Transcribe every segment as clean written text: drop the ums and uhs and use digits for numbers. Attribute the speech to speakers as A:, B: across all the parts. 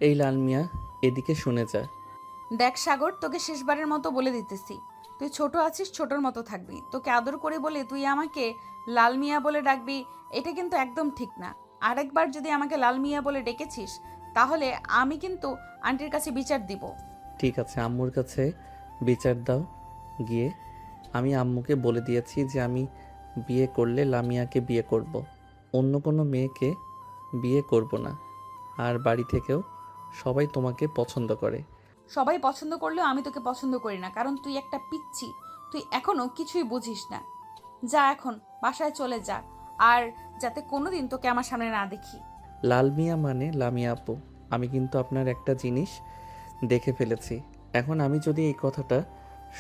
A: এই লাল মিয়া, এদিকে শুনে যা।
B: দেখ সাগর, তোকে শেষবারের মতো বলে দিতেছি, তুই ছোট আছিস, ছোটর মতো থাকবি। তোকে আদর করে বলে তুই আমাকে লাল মিয়া বলে ডাকবি, এটা কিন্তু একদম ঠিক না। আরেকবার যদি আমাকে লাল মিয়া বলে ডেকেছিস, তাহলে আমি কিন্তু আন্টির কাছে বিচার দিব।
A: ঠিক আছে, আম্মুর কাছে বিচার দাও গিয়ে। আমি আম্মুকে বলে দিয়েছি যে আমি বিয়ে করলে লামিয়াকে বিয়ে করব, অন্য কোনো মেয়েকে বিয়ে করব না। আর বাড়ি থেকেও সবাই তোমাকে পছন্দ করে।
B: সবাই পছন্দ করলেও আমি তোকে পছন্দ করি না, কারণ তুই একটা পিচ্ছি। তুই এখনো কিছুই বুঝিস না। যা এখন বাসায় চলে যা, আর যাতে কোনোদিন তোকে আমার সামনে না দেখি।
A: লাল মিয়া মানে লামিয়া আপু। আমি কিন্তু আপনার একটা জিনিস দেখে ফেলেছি। এখন আমি যদি এই কথাটা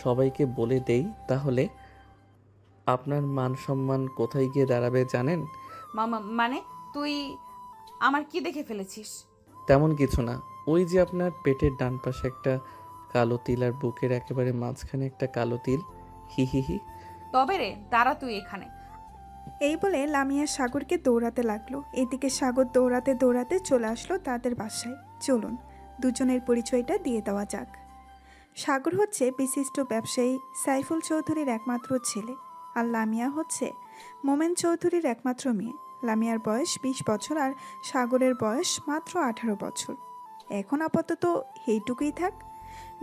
A: সবাইকে বলে দেই, তাহলে আপনার মান সম্মান কোথায় গিয়ে দাঁড়াবে জানেন?
B: মামা মানে তুই আমার কি দেখে ফেলেছিস?
A: তেমন কিছু না। ওই যে আপনার পেটের ডান পাশে একটা কালো তিল আর বুকের একেবারে মাঝখানে একটা কালো তিল। হি হি হি।
B: তবে রে, দাঁড়া তুই এখানে।
C: এই বলে লামিয়া সাগরকে দৌড়াতে লাগলো। এদিকে সাগর দৌড়াতে দৌড়াতে চলে আসলো তাদের বাসায়। চলুন দুজনের পরিচয়টা দিয়ে দেওয়া যাক। সাগর হচ্ছে বিশিষ্ট ব্যবসায়ী সাইফুল চৌধুরীর একমাত্র ছেলে, আর লামিয়া হচ্ছে মোমেন চৌধুরীর একমাত্র মেয়ে। লামিয়ার বয়স 20 বছর আর সাগরের বয়স মাত্র 18 বছর। এখন আপাতত এইটুকুই থাক,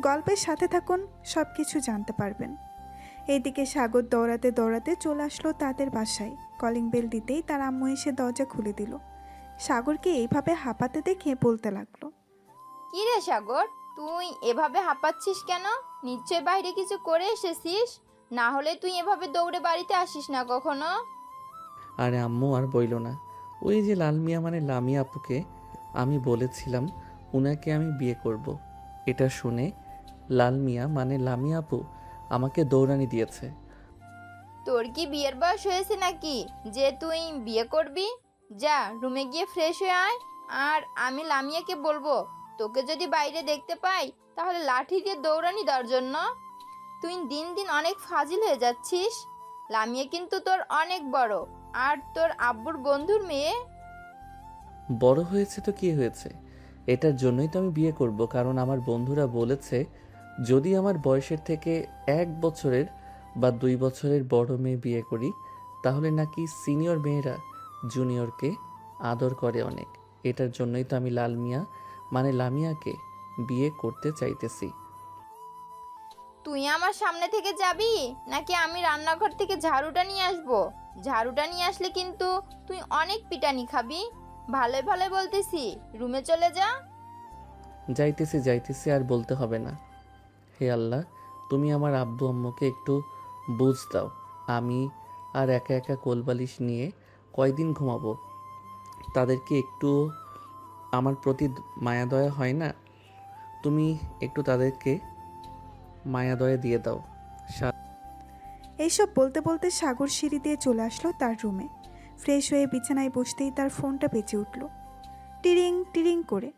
C: গল্পের সাথে থাকুন, সব কিছু জানতে পারবেন। এইদিকে সাগর দৌড়াতে দৌড়াতে চলে আসলো তাদের বাসায়। কলিং বেল দিতেই তার আম্মু এসে দরজা খুলে দিল। সাগরকে এইভাবে হাঁপাতে দেখে বলতে লাগলো,
D: কি রে সাগর, তুই এভাবে হাঁপাচ্ছিস কেন? নিশ্চয় বাইরে কিছু করে এসেছিস, না হলে তুই এভাবে দৌড়ে বাড়িতে আসিস না কখনো।
A: আরে আম্মু আর বইল না। ওই যে লাল মিয়া মানে লামিয়া আপুকে আমি বলেছিলাম উনাকে আমি বিয়ে করব। এটা শুনে লাল মিয়া মানে লামিয়া আপু আমাকে দৌড়ানি দিয়েছে।
D: তোর কি বিয়ের বয়স হয়েছে নাকি যে তুই বিয়ে করবি? যা রুমে গিয়ে ফ্রেশ হয়ে আয়। আর আমি লামিয়াকে বলবো, তোকে যদি বাইরে দেখতে পাই তাহলে লাঠি দিয়ে দৌড়ানি দেওয়ার জন্য। তুই দিন দিন অনেক ফাজিল হয়ে যাচ্ছিস। লামিয়া কিন্তু তোর অনেক বড়, আর তোর আব্বুর বন্ধুর মেয়ে।
A: বড় হয়েছে তো কি হয়েছে, এটার জন্যই তো আমি বিয়ে করব, কারণ আমার বন্ধুরা বলেছে যদি আমার বয়সের থেকে 1 বছরের বা 2 বছরের বড় মেয়ে বিয়ে করি, তাহলে নাকি সিনিয়র মেয়েরা জুনিয়রকে আদর করে অনেক। এটার জন্যই তো আমি লাল মিয়া মানে লামিয়াকে বিয়ে করতে চাইতেছি।
D: তুই আমার সামনে থেকে যাবি নাকি আমি রান্নাঘর থেকে ঝাড়ুটা নিয়ে আসবো? ঝাড়ুটা নিয়ে আসলে কিন্তু তুই অনেক পিটানি খাবি। ভালো ভালো বলতেছি, রুমে চলে যা।
A: যাইতেছি যাইতেছি, আর বলতে হবে না। হে আল্লাহ, তুমি আমার আব্বু আম্মুকে একটু বুঝ দাও। আমি আর একা একা কোলবালিশ নিয়ে কয়দিন ঘুমাবো? তাদেরকে একটু আমার প্রতি মায়া দয়া হয় না? তুমি একটু তাদেরকে মায়া দয়া দিয়ে দাও।
C: এইসব বলতে বলতে সাগর সিঁড়ি দিয়ে চলে আসলো তার রুমে। ফ্রেশ হয়ে বিছানায় বসতেই তার ফোনটা বেজে উঠল, টিরিং টিরিং করে।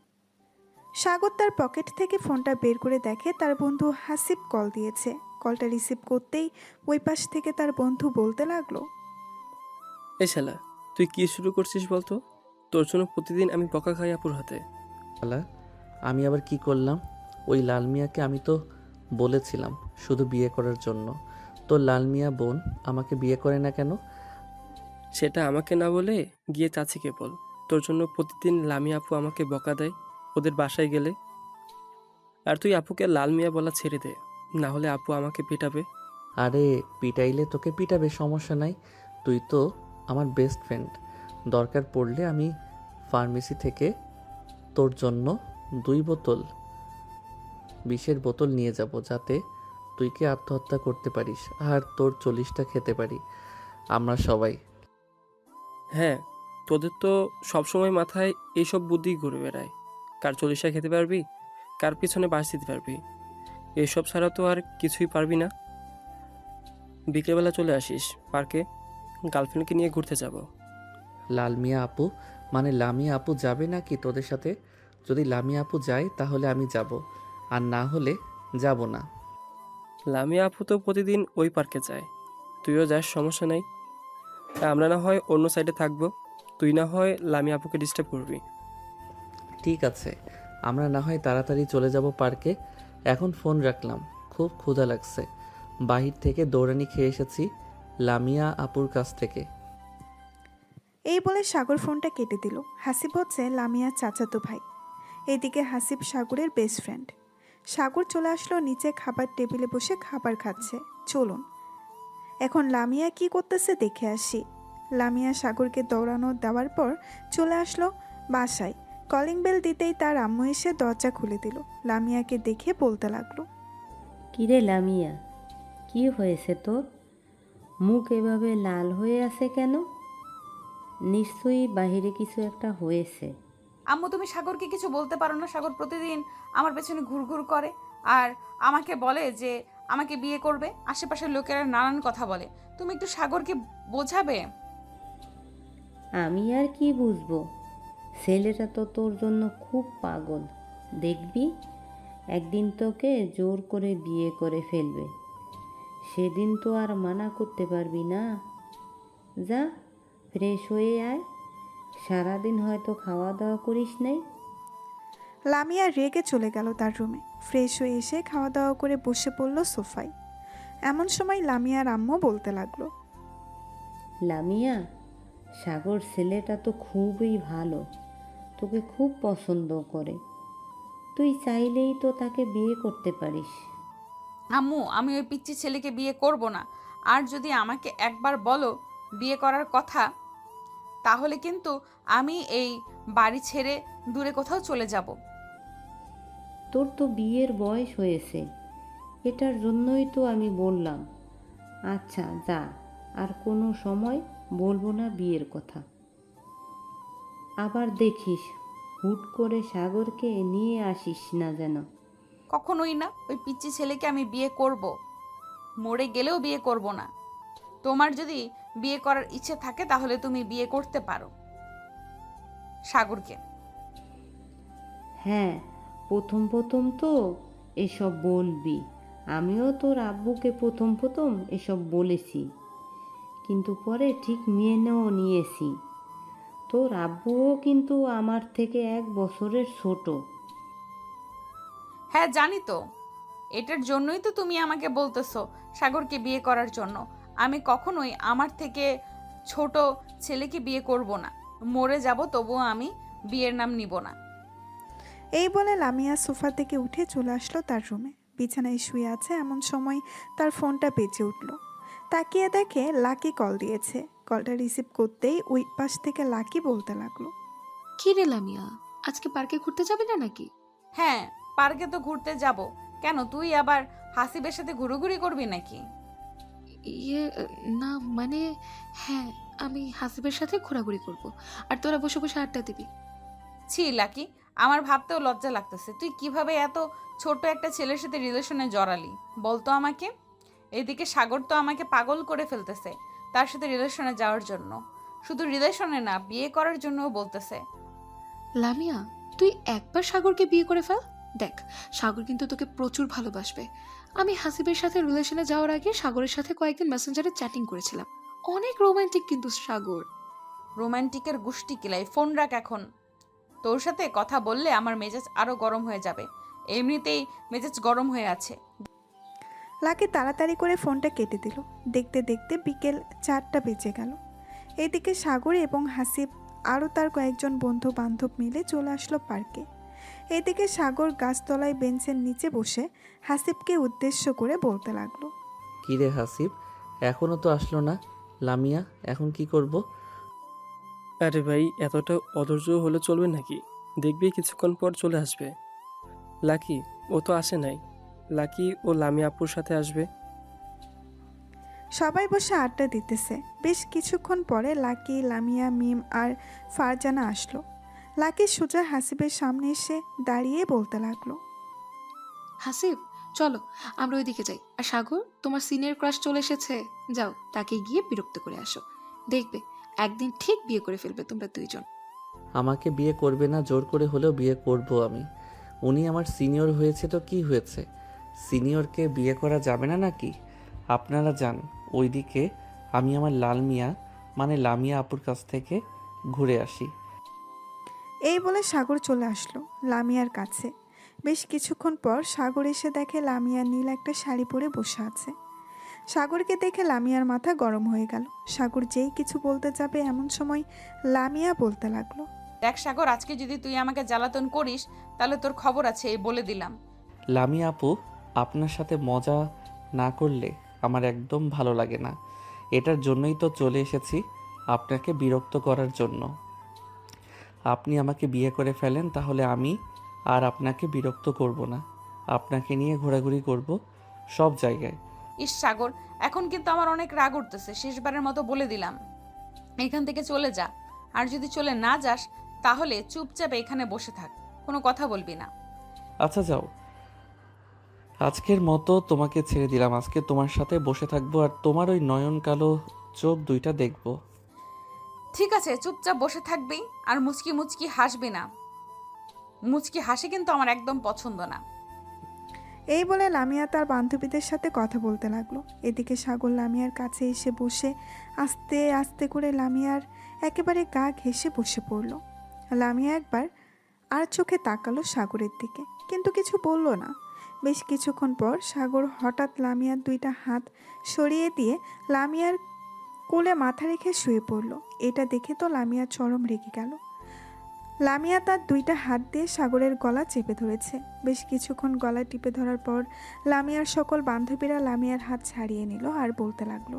C: সাগর তার পকেট থেকে ফোনটা বের করে দেখে তার বন্ধু হাসিব কল দিয়েছে। কলটা রিসিভ করতেই ওই পাশ থেকে তার বন্ধু বলতে লাগলো,
E: এ শালা, তুই কি শুরু করছিস বলতো? তোর জন্য প্রতিদিন আমি বকা খাই আপুর হাতে।
A: আল্লাহ, আমি আবার কি করলাম? ওই লাল মিয়াকে আমি তো বলেছিলাম শুধু বিয়ে করার জন্য। তো লাল মিয়া বোন আমাকে বিয়ে করে না কেন?
E: সেটা আমাকে না বলে গিয়ে চাচিকে বল। তোর জন্য প্রতিদিন লামি আপু আমাকে বকা দেয় ওদের বাসায় গেলে। আর তুই আপুকে লাল মিয়া বলা ছেড়ে দে, না হলে আপু আমাকে পেটাবে।
A: আরে পিটাইলে তোকে পিটাবে, সমস্যা নাই। তুই তো আমার বেস্ট ফ্রেন্ড। দরকার পড়লে আমি ফার্মেসি থেকে তোর জন্য 2 বোতল বিষের বোতল নিয়ে যাব, যাতে তুই কি আত্মহত্যা করতে পারিস আর তোর 40টা খেতে পারি আমরা সবাই।
E: হ্যাঁ, তোদের তো সবসময় মাথায় এইসব বুদ্ধি ঘুরে বেড়ায়। কার চল্লিশা খেতে পারবি, কার পিছনে বাস দিতে পারবি, এসব ছাড়া তো আর কিছুই পারবি না। বিকেলবেলা চলে আসিস পার্কে, গার্লফ্রেন্ডকে নিয়ে ঘুরতে যাব।
A: লাল মিয়া আপু মানে লামিয়া আপু যাবে নাকি তোদের সাথে? যদি লামিয়া আপু যায় তাহলে আমি যাব, আর না হলে যাব না।
E: লামিয়া আপু তো প্রতিদিন ওই পার্কে যায়, তুইও যাস, সমস্যা নাই। তা আমরা না হয় অন্য সাইডে থাকবো, তুই না হয় লামিয়া আপুকে ডিস্টার্ব করবি।
A: ঠিক আছে, আমরা না হয় তাড়াতাড়ি চলে যাব পার্কে। এখন ফোন রাখলাম, খুব ক্ষুধা লাগছে। বাহির থেকে দৌড়ানি খেয়ে এসেছি লামিয়া আপুর কাছ থেকে।
C: এই বলে সাগর ফোনটা কেটে দিল। হাসিব হচ্ছে লামিয়ার চাচাতো ভাই। এদিকে হাসিব সাগরের বেস্ট ফ্রেন্ড। সাগর চলে আসলো নিচে, খাবার টেবিলে বসে খাবার খাচ্ছে। চলুন এখন লামিয়া কি করতেছে দেখে আসি। লামিয়া সাগরকে দৌড়ানো দেওয়ার পর চলে আসলো বাসায়। কলিং বেল দিতেই তার আম্মু এসে দরজা খুলে দিল। লামিয়াকে দেখে বলতে লাগলো,
F: কিরে লামিয়া, কি হয়েছে তোর? মুখ এভাবে লাল হয়ে আছে কেন? নিশ্চয়ই বাহিরে কিছু একটা হয়েছে।
B: আম্মু, তুমি সাগরকে কিছু বলতে পারো না? সাগর প্রতিদিন আমার পেছনে ঘুরঘুর করে আর আমাকে বলে যে আমাকে বিয়ে করবে। আশেপাশের লোকেরা নানান কথা বলে। তুমি একটু সাগরকে বোঝাবে?
F: আমি আর কি বুঝবো? ছেলেটা তো তোর জন্য খুব পাগল। দেখবি একদিন তোকে জোর করে বিয়ে করে ফেলবে। সেদিন তো আর মানা করতে পারবি না। যা, ফ্রেশ হয়ে আয়। সারাদিন হয়তো খাওয়া দাওয়া করিস নাই।
C: লামিয়া রেগে চলে গেল তার রুমে। ফ্রেশ হয়ে এসে খাওয়া দাওয়া করে বসে পড়ল সোফায়। এমন সময় লামিয়ার আম্মু বলতে লাগলো,
F: লামিয়া, সাগর ছেলেটা তো খুবই ভালো, তোকে খুব পছন্দ করে। তুই চাইলেই তো তাকে বিয়ে করতে পারিস।
B: আম্মু, আমি ওই পিচ্চি ছেলেকে বিয়ে করব না। আর যদি আমাকে একবার বলো বিয়ে করার কথা, তাহলে কিন্তু আমি এই বাড়ি ছেড়ে দূরে কোথাও চলে যাব।
F: তোর তো বিয়ের বয়স হয়েছে, এটার জন্যই তো আমি বললাম। আচ্ছা যা, আর কোনো সময় বলবো না বিয়ের কথা। আবার দেখিস হুট করে সাগরকে নিয়ে আসিস না যেন।
B: কখনোই না। ওই পিচ্চি ছেলেকে আমি বিয়ে করব, মরে গেলেও বিয়ে করব না। তোমার যদি বিয়ে করার ইচ্ছে থাকে তাহলে তুমি বিয়ে করতে পারো সাগরকে।
F: হ্যাঁ, প্রথম প্রথম তো এসব বলবি। আমিও তোর আব্বুকে প্রথম প্রথম এসব বলেছি, কিন্তু পরে ঠিক মেনেও নিয়েছি। তোর আব্বুও কিন্তু আমার থেকে 1 বছরের ছোট।
B: হ্যাঁ জানি তো, এটার জন্যই তো তুমি আমাকে বলতেছো সাগরকে বিয়ে করার জন্য। আমি কখনোই আমার থেকে ছোট ছেলেকে বিয়ে করব না। মরে যাব তবুও আমি বিয়ের নাম নিব না।
C: এই বলে লামিয়া সোফা থেকে উঠে চলে আসলো তার রুমে। বিছানায় শুয়ে আছে এমন সময় তার ফোনটা বেজে উঠল। তাকিয়ে দেখে লাকি কল দিয়েছে। কলটা রিসিভ করতেই ওই পাশ থেকে লাকি বলতে লাগলো,
G: কি রে লামিয়া, আজকে পার্কে ঘুরতে যাবি না নাকি?
B: হ্যাঁ, পার্কে তো ঘুরতে যাব। কেন, তুই আবার হাসিবের সাথে ঘুরোঘুরি করবি নাকি?
G: ইয়ে, না মানে, হ্যাঁ, আমি হাসিবের সাথে ঘোরাঘুরি করব, আর তোরা বসে বসে আড্ডা দিবি।
B: ছি লাকি, আমার ভাবতেও লজ্জা লাগতেছে। তুই কিভাবে এত ছোট একটা ছেলের সাথে রিলেশনে জড়ালি বলতো আমাকে? এদিকে সাগর তো আমাকে পাগল করে ফেলতেছে তার সাথে রিলেশনে যাওয়ার জন্য। শুধু রিলেশনে না, বিয়ে করার জন্যও বলতেছে।
G: লামিয়া, তুই একবার সাগরকে বিয়ে করে ফেল, দেখ সাগর কিন্তু তোকে প্রচুর ভালোবাসবে। আমি হাসিবের সাথে রিলেশনে যাওয়ার আগে সাগরের সাথে কয়েকদিন মেসেঞ্জারে চ্যাটিং করেছিলাম। অনেক রোমান্টিক কিন্তু সাগর।
B: রোমান্টিকের গুষ্টি কিলাই, ফোন রাখ এখন। তোর সাথে কথা বললে আমার মেজাজ আরো গরম হয়ে যাবে। এমনিতেই মেজাজ গরম হয়ে আছে।
C: লাকি তাড়াতাড়ি করে ফোনটা কেটে দিল। দেখতে দেখতে বিকেল 4টা বেজে গেল। এদিকে সাগর এবং হাসিব আরও তার কয়েকজন বন্ধু বান্ধব মিলে চলে আসলো পার্কে। এদিকে সাগর গাছতলায় বেঞ্চের নিচে বসে হাসিবকে উদ্দেশ্য করে বলতে লাগলো,
A: কী রে হাসিব, এখনও তো আসলো না? লামিয়া, এখন কি করব?
E: আরে ভাই, এতটা অধৈর্য হলে চলবে নাকি? দেখবি কিছুক্ষণ পর চলে আসবে। লাকি, ও তো আসে নাই। লাকি ও লামিয়া আপুর সাথে আসবে।
C: সবাই বসে আড্ডা দিতেছে। বেশ কিছুক্ষণ পরে লাকি, লামিয়া, মিম আর ফারজানা আসলো। লাকি সোজা হাসিবের সামনে এসে দাঁড়িয়ে বলতে লাগলো,
G: হাসিব, চলো আমরা ওইদিকে যাই। আর সাগর, তোমার সিনিয়র ক্রাশ চলে এসেছে, যাও তাকে গিয়ে বিরক্ত করে আসো। দেখবে একদিন ঠিক বিয়ে করে ফেলবে তোমরা দুইজন।
A: আমাকে বিয়ে করবে না, জোর করে হলেও বিয়ে করব আমি। উনি আমার সিনিয়র হয়েছে তো কি হয়েছে? সিনিয়রকে বিয়ে করা যাবে না নাকি? আপনারা যান ওইদিকে, আমি আমার লাল মিয়া মানে লামিয়া আপুর কাছ থেকে ঘুরে আসি।
C: এই বলে সাগর চলে আসলো লামিয়ার কাছে। বেশ কিছুক্ষণ পর সাগর এসে দেখে লামিয়া নীল একটা শাড়ি পরে বসে আছে। সাগরকে দেখে লামিয়ার মাথা গরম হয়ে গেল। সাগর যেই কিছু বলতে যাবে এমন সময় লামিয়া বলতে লাগলো,
B: দেখ সাগর, আজকে যদি তুই আমাকে জ্বালাতন করিস তাহলে তোর খবর আছে, এই বলে দিলাম।
A: লামিয়া আপু, আপনার সাথে মজা না করলে আমার একদম ভালো লাগে না। এটার জন্যই তো চলে এসেছি, আপনাকে বিরক্ত করার জন্য। আপনি আমাকে বিয়ে করে ফেলেন, তাহলে আমি আর আপনাকে বিরক্ত করব না। আপনাকে নিয়ে ঘোরাঘুরি করব সব জায়গায়।
B: ইস সাগর, এখন কিন্তু আমার অনেক রাগ উঠতেছে। শেষবারের মতো বলে দিলাম, এখান থেকে চলে যা। আর যদি চলে না যাস তাহলে চুপচাপ এখানে বসে থাক, কোনো কথা বলবি না।
A: আচ্ছা যাও, আজকের মতো তোমাকে ছেড়ে দিলাম। আজকে তোমার সাথে বসে থাকবো আর তোমার ওই নয়ন কালো চোখ দুইটা দেখব।
B: ঠিক আছে, চুপচাপ বসে থাকবি আর মুচকি মুচকি হাসবি না। মুচকি হাসি কিন্তু আমার একদম পছন্দ না।
C: এই বলে লামিয়া তার বান্ধবীদের সাথে কথা বলতে লাগলো। এদিকে সাগর লামিয়ার কাছে এসে বসে আস্তে আস্তে করে লামিয়ার একেবারে গা ঘেঁষে বসে পড়ল। লামিয়া একবার আর চোখে তাকালো সাগরের দিকে, কিন্তু কিছু বলল না। বেশ কিছুক্ষণ পর সাগর হঠাৎ লামিয়ার দুইটা হাত সরিয়ে দিয়ে লামিয়ার কোলে মাথা রেখে শুয়ে পড়ল। এটা দেখে তো লামিয়া চরম রেগে গেল। লামিয়া তার দুইটা হাত দিয়ে সাগরের গলা চেপে ধরেছে। বেশ কিছুক্ষণ গলা টিপে ধরার পর লামিয়ার সকল বান্ধবীরা লামিয়ার হাত ছাড়িয়ে নিল আর বলতে লাগলো,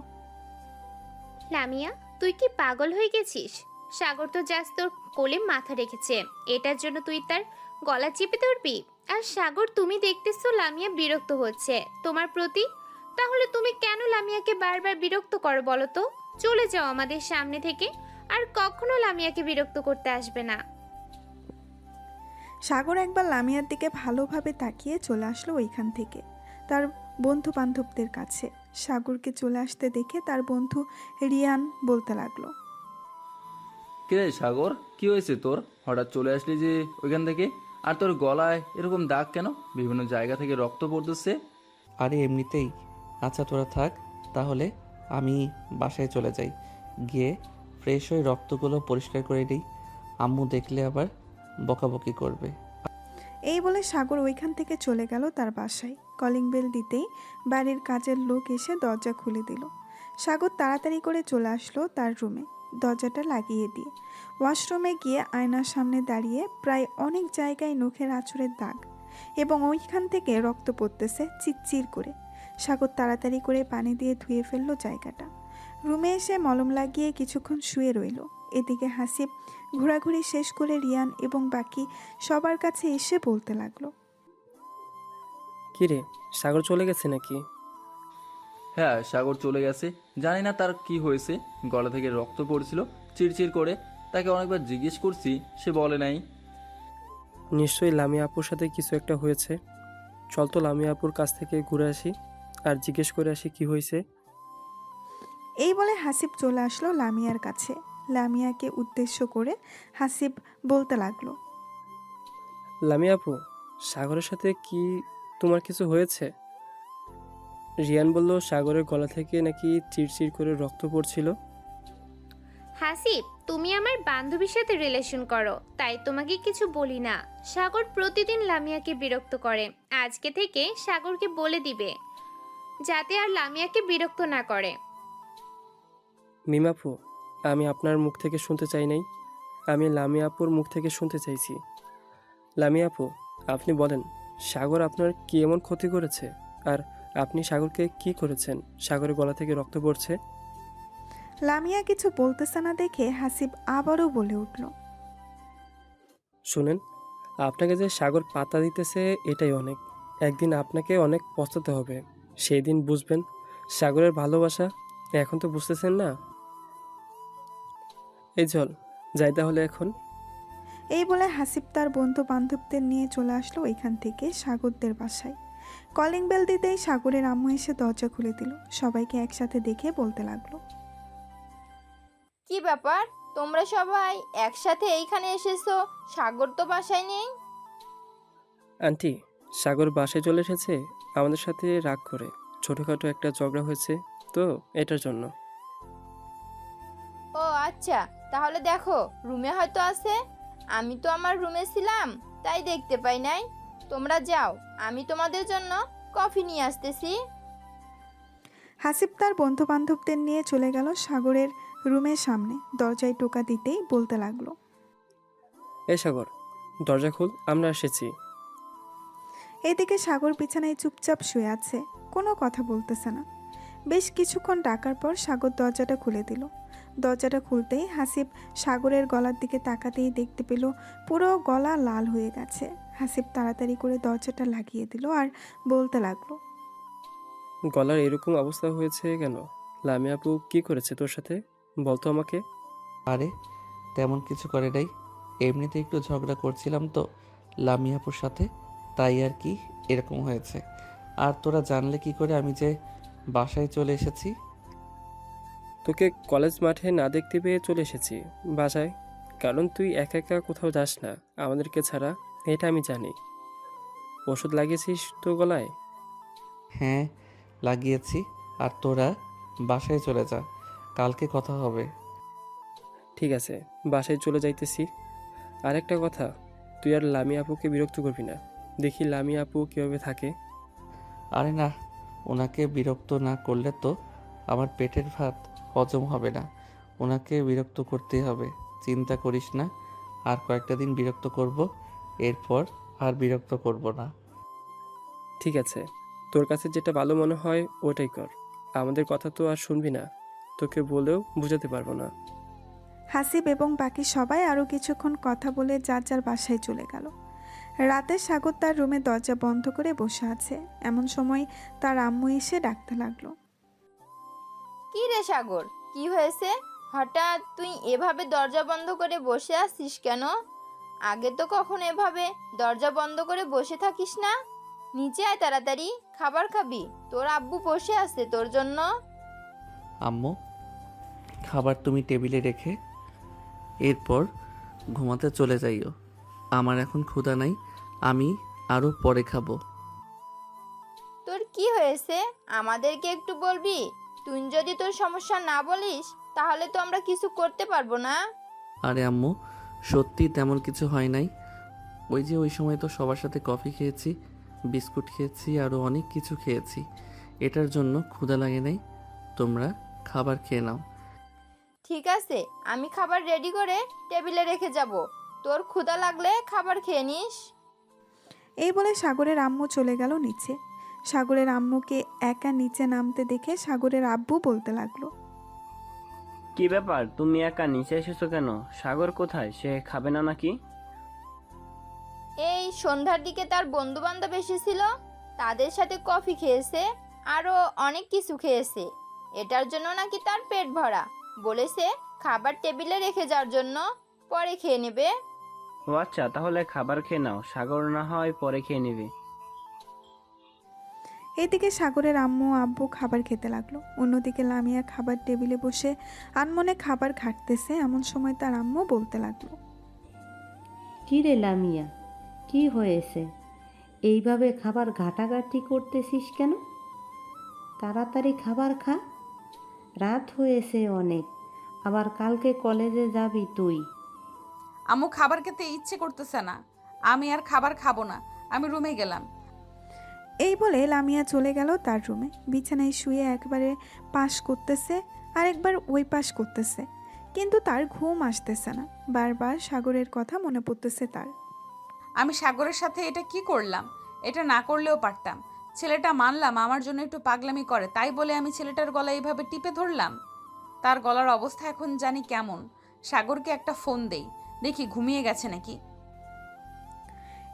H: লামিয়া, তুই কি পাগল হয়ে গেছিস? সাগর তো জাস্ট তোর কোলে মাথা রেখেছে, এটার জন্য তুই তার গলা চেপে ধরবি? আর সাগর, তুমি দেখতেছো লামিয়া বিরক্ত হচ্ছে তোমার প্রতি, তাহলে তুমি কেন লামিয়াকে বারবার বিরক্ত করো বলো তো? চলে যাও আমাদের সামনে থেকে, আর কখনো লামিয়াকে বিরক্ত করতে আসবে না।
C: সাগর একবার লামিয়ার দিকে ভালোভাবে তাকিয়ে চলে আসলো ওইখান থেকে তার বন্ধু বান্ধবদের কাছে। সাগরকে চলে আসতে দেখে তার বন্ধু রিয়ান বলতে লাগলো,
I: কিরে সাগর, কি হয়েছে তোর? হঠাৎ চলে আসলি যে ওইখান থেকে? আর তোর গলায় এরকম দাগ কেন? বিভিন্ন জায়গা থেকে রক্ত পড়তেছে।
A: আরে এমনিতেই। আচ্ছা তোরা থাক, তাহলে আমি বাসায় চলে যাই, গিয়ে ফ্রেশ হয়ে রক্তগুলো পরিষ্কার করে দিই। আম্মু দেখলে আবার বকাবকি করবে।
C: এই বলে সাগর ওইখান থেকে চলে গেল তার বাসায়। কলিং বেল দিতেই বাড়ির কাজের লোক এসে দরজা খুলে দিল। সাগর তাড়াতাড়ি করে চলে আসলো তার রুমে, দরজাটা লাগিয়ে দিয়ে ওয়াশরুমে গিয়ে আয়নার সামনে দাঁড়িয়ে প্রায় অনেক জায়গায় নখের আঁচড়ের দাগ এবং ওইখান থেকে রক্ত পড়তেছে চিরচির করে। সাগর তাড়াতাড়ি করে পানি দিয়ে ধুয়ে ফেললো জায়গাটা। রুমে এসে মলম লাগিয়ে কিছুক্ষণ শুয়ে রইল। এদিকে হাসিব ঘোরাঘুরি শেষ করে রিয়ান এবং বাকি সবার কাছে এসে বলতে লাগলো,
E: কি রে, সাগর চলে গেছে নাকি?
I: হ্যাঁ, সাগর চলে গেছে। জানি না তার কি হয়েছে, গলা থেকে রক্ত পড়ছিল চিরচির করে। তাকে অনেকবার জিজ্ঞেস করছি, সে বলে নাই।
E: নিশ্চয়ই লামিয়া আপুর সাথে কিছু একটা হয়েছে। চল তো লামিয়া আপুর কাছ থেকে ঘুরে আসি আর জিজ্ঞেস করে আসি কি হয়েছে।
C: এই বলে হাসিব চলে আসলো লামিয়ার কাছে। লামিয়াকে উদ্দেশ্য করে হাসিব বলতে লাগলো,
E: লামিয়া আপু, সাগরের সাথে কি তোমার কিছু হয়েছে? রিয়ান বলল সাগরের গলা থেকে নাকি চিরচির করে রক্ত পড়ছিল।
H: হাসিব, তুমি আমার বান্ধবীর সাথে রিলেশন করো, তাই তোমাকে কিছু বলি না। সাগর প্রতিদিন লামিয়াকে বিরক্ত করে, আজকে থেকে সাগরকে বলে দিবে যাতে আর লামিয়াকে বিরক্ত না করে।
E: মিমাপু, আমি আপনার মুখ থেকে শুনতে চাই নাই, আমি লামিয়া আপুর মুখ থেকে শুনতে চাইছি। লামিয়া আপু, আপনি বলেন, সাগর আপনার কি এমন ক্ষতি করেছে? আর আপনি সাগরকে কি করেছেন? সাগরের গলা থেকে রক্ত পড়ছে।
C: লামিয়া কিছু বলতেছে না দেখে হাসিব আবারও বলে উঠল,
E: শুনেন, আপনাকে যে সাগর পাতা দিতেছে এটাই অনেক। একদিন আপনাকে অনেক পস্তাতে হবে, সেই দিন বুঝবেন সাগরের ভালোবাসা। এখন তো বুঝতেছেন না। এই চল যাই তাহলে এখন।
C: এই বলে হাসিব তার বন্ধু বান্ধবদের নিয়ে চলে আসলো ওইখান থেকে সাগরদের বাসায়। কলিং বেল দিতেই সাগরের আম্মু এসে দরজা খুলে দিল। সবাইকে একসাথে দেখে বলতে লাগলো,
D: কি ব্যাপার, তোমরা সবাই একসাথে এইখানে এসেছো? সাগর তো বাসায় নেই।
E: আন্টি, সাগর বাসায় চলে এসেছে আমাদের সাথে রাগ করে। ছোটোখাটো একটা ঝগড়া হয়েছে তো, এটার জন্য।
D: ও আচ্ছা, আচ্ছা তাহলে দেখো, রুমে হয়তো আছে। আমি তো আমার রুমে ছিলাম, তাই দেখতে পাই নাই। তোমরা যাও, আমি তোমাদের জন্য কফি নিয়ে আসতেছি।
C: হাসিব তার বন্ধু বান্ধবদের নিয়ে চলে গেল সাগরের রুমের সামনে। দরজায় টোকা দিতেই বলতে লাগলো,
E: এ সাগর, দরজা খুল, আমরা এসেছি।
C: এদিকে সাগর বিছানায় চুপচাপ শুয়ে আছে, কোনো কথা বলতেছে না। বেশ কিছুক্ষণ ডাকার পর সাগর দরজাটা খুলে দিল। দরজাটা খুলতেই হাসিব সাগরের গলার দিকে তাকাতেই দেখতে পেল পুরো গলা লাল হয়ে গেছে। হাসিব তাড়াতাড়ি করে দরজাটা লাগিয়ে দিল আর বলতে লাগলো,
E: গলার এরকম অবস্থা হয়েছে কেন? লামিয়া আপু কি করেছে তোর সাথে, বলতো আমাকে।
A: আরে তেমন কিছু করে নাই, এমনিতে একটু ঝগড়া করছিলাম তো লামিয়াপুর সাথে, তাই আর কি এরকম হয়েছে। আর তোরা জানলে কি করে আমি যে বাসায় চলে এসেছি?
E: তোকে কলেজ মাঠে না দেখতে পেয়ে চলে এসেছি বাসায়, কারণ তুই একা একা কোথাও যাস না আমাদেরকে ছাড়া, এটা আমি জানি। ওষুধ লাগিয়েছিস তো গলায়?
A: হ্যাঁ লাগিয়েছি। আর তোরা বাসায় চলে যা, কালকে কথা হবে।
E: ঠিক আছে, বাসায় চলে যাইতেছি। আর একটা কথা, তুই আর লামিয়া আপুকে বিরক্ত করবি না। দেখি লামিয়া আপু কীভাবে থাকে।
A: আরে না, ওনাকে বিরক্ত না করলে তো আমার পেটের ভাত হজম হবে না। ওনাকে বিরক্ত করতেই হবে, চিন্তা করিস না। আর কয়েকটা দিন বিরক্ত করব, এরপর আর বিরক্ত করব না।
E: ঠিক আছে, তোর কাছে যেটা ভালো মনে হয় ওটাই কর। আমাদের কথা তো আর শুনবি না, তোকে বলেও বুঝাতে পারবো না।
C: হাসিব এবং বাকি সবাই আরও কিছুক্ষণ কথা বলে যার যার বাসায় চলে গেল। রাতে সাগর তার রুমে দরজা বন্ধ করে বসে আছে। এমন সময় তার আম্মু এসে ডাকতে লাগলো,
D: কি রে সাগর, কি হয়েছে? হঠাৎ তুই এভাবে দরজা বন্ধ করে বসে আছিস কেন? আগে তো কখনো এভাবে দরজা বন্ধ করে বসে থাকিস না। নিচে আয় তাড়াতাড়ি, খাবার খাবি। তোর আব্বু বসে আছে তোর জন্য।
A: আম্মু, খাবার তুমি টেবিলে রেখে এরপর ঘুমাতে চলে যাইও। আমার এখন ক্ষুধা নাই, আমি আরও পরে খাবো।
D: তোর কি হয়েছে আমাদেরকে একটু বলবি? তুই যদি তোর সমস্যা না বলিস তাহলে তো আমরা কিছু করতে পারবো না।
A: আরে আম্মু, সত্যি তেমন কিছু হয় নাই। ওই সময় তো সবার সাথে কফি খেয়েছি, বিস্কুট খেয়েছি, আরও অনেক কিছু খেয়েছি। এটার জন্য ক্ষুধা লাগে নাই। তোমরা খাবার খেয়ে নাও।
D: ঠিক আছে, আমি খাবার রেডি করে টেবিলে রেখে যাব। তোর ক্ষুধা লাগলে খাবার খেয়ে নিস।
C: এই বলে সাগরের আম্মু চলে গেল নিচে। সাগরের আম্মুকে একা নিচে নামতে দেখে সাগরের আব্বু বলতে লাগলো,
J: কি ব্যাপার, তুমি একা নিচে এসেছো কেন? সাগর কোথায়, সে খাবে না নাকি?
D: এই সন্ধ্যার দিকে তার বন্ধু বান্ধব এসেছিল, তাদের সাথে কফি খেয়েছে, আরও অনেক কিছু খেয়েছে। এটার জন্য নাকি তার পেট ভরা। বলেছে খাবার টেবিলে রেখে যাওয়ার জন্য, পরে খেয়ে নেবে।
J: ও আচ্ছা, তাহলে খাবার খেয়ে নাও, সাগর না হয় পরে খেয়ে নেবে।
C: এদিকে সাগরের আম্মু আব্বু খাবার খেতে লাগলো। অন্যদিকে লামিয়া খাবার টেবিলে বসে আনমনে খাবার ঘাটতেছে। এমন সময় তার আম্মু বলতে লাগলো,
F: কী রে লামিয়া, কি হয়েছে? এইভাবে খাবার ঘাটাঘাটি করতেছিস কেন? তাড়াতাড়ি খাবার খা, রাত হয়েছে অনেক, আবার কালকে কলেজে যাবি তুই।
B: আম্মু খাবার খেতে ইচ্ছে করতেছে না, আমি আর খাবার খাবো না, আমি রুমে গেলাম।
C: এই বলে লামিয়া চলে গেল তার রুমে। বিছানায় শুয়ে একবারে পাশ করতেছে আর একবার ওই পাশ করতেছে, কিন্তু তার ঘুম আসতেছে না। বারবার সাগরের কথা মনে পড়তেছে তার।
B: আমি সাগরের সাথে এটা কি করলাম? এটা না করলেও পারতাম। ছেলেটা মানলাম আমার জন্য একটু পাগলামি করে, তাই বলে আমি ছেলেটার গলা এইভাবে টিপে ধরলাম। তার গলার অবস্থা এখন জানি কেমন। সাগরকে একটা ফোন দেই, দেখি ঘুমিয়ে গেছে নাকি।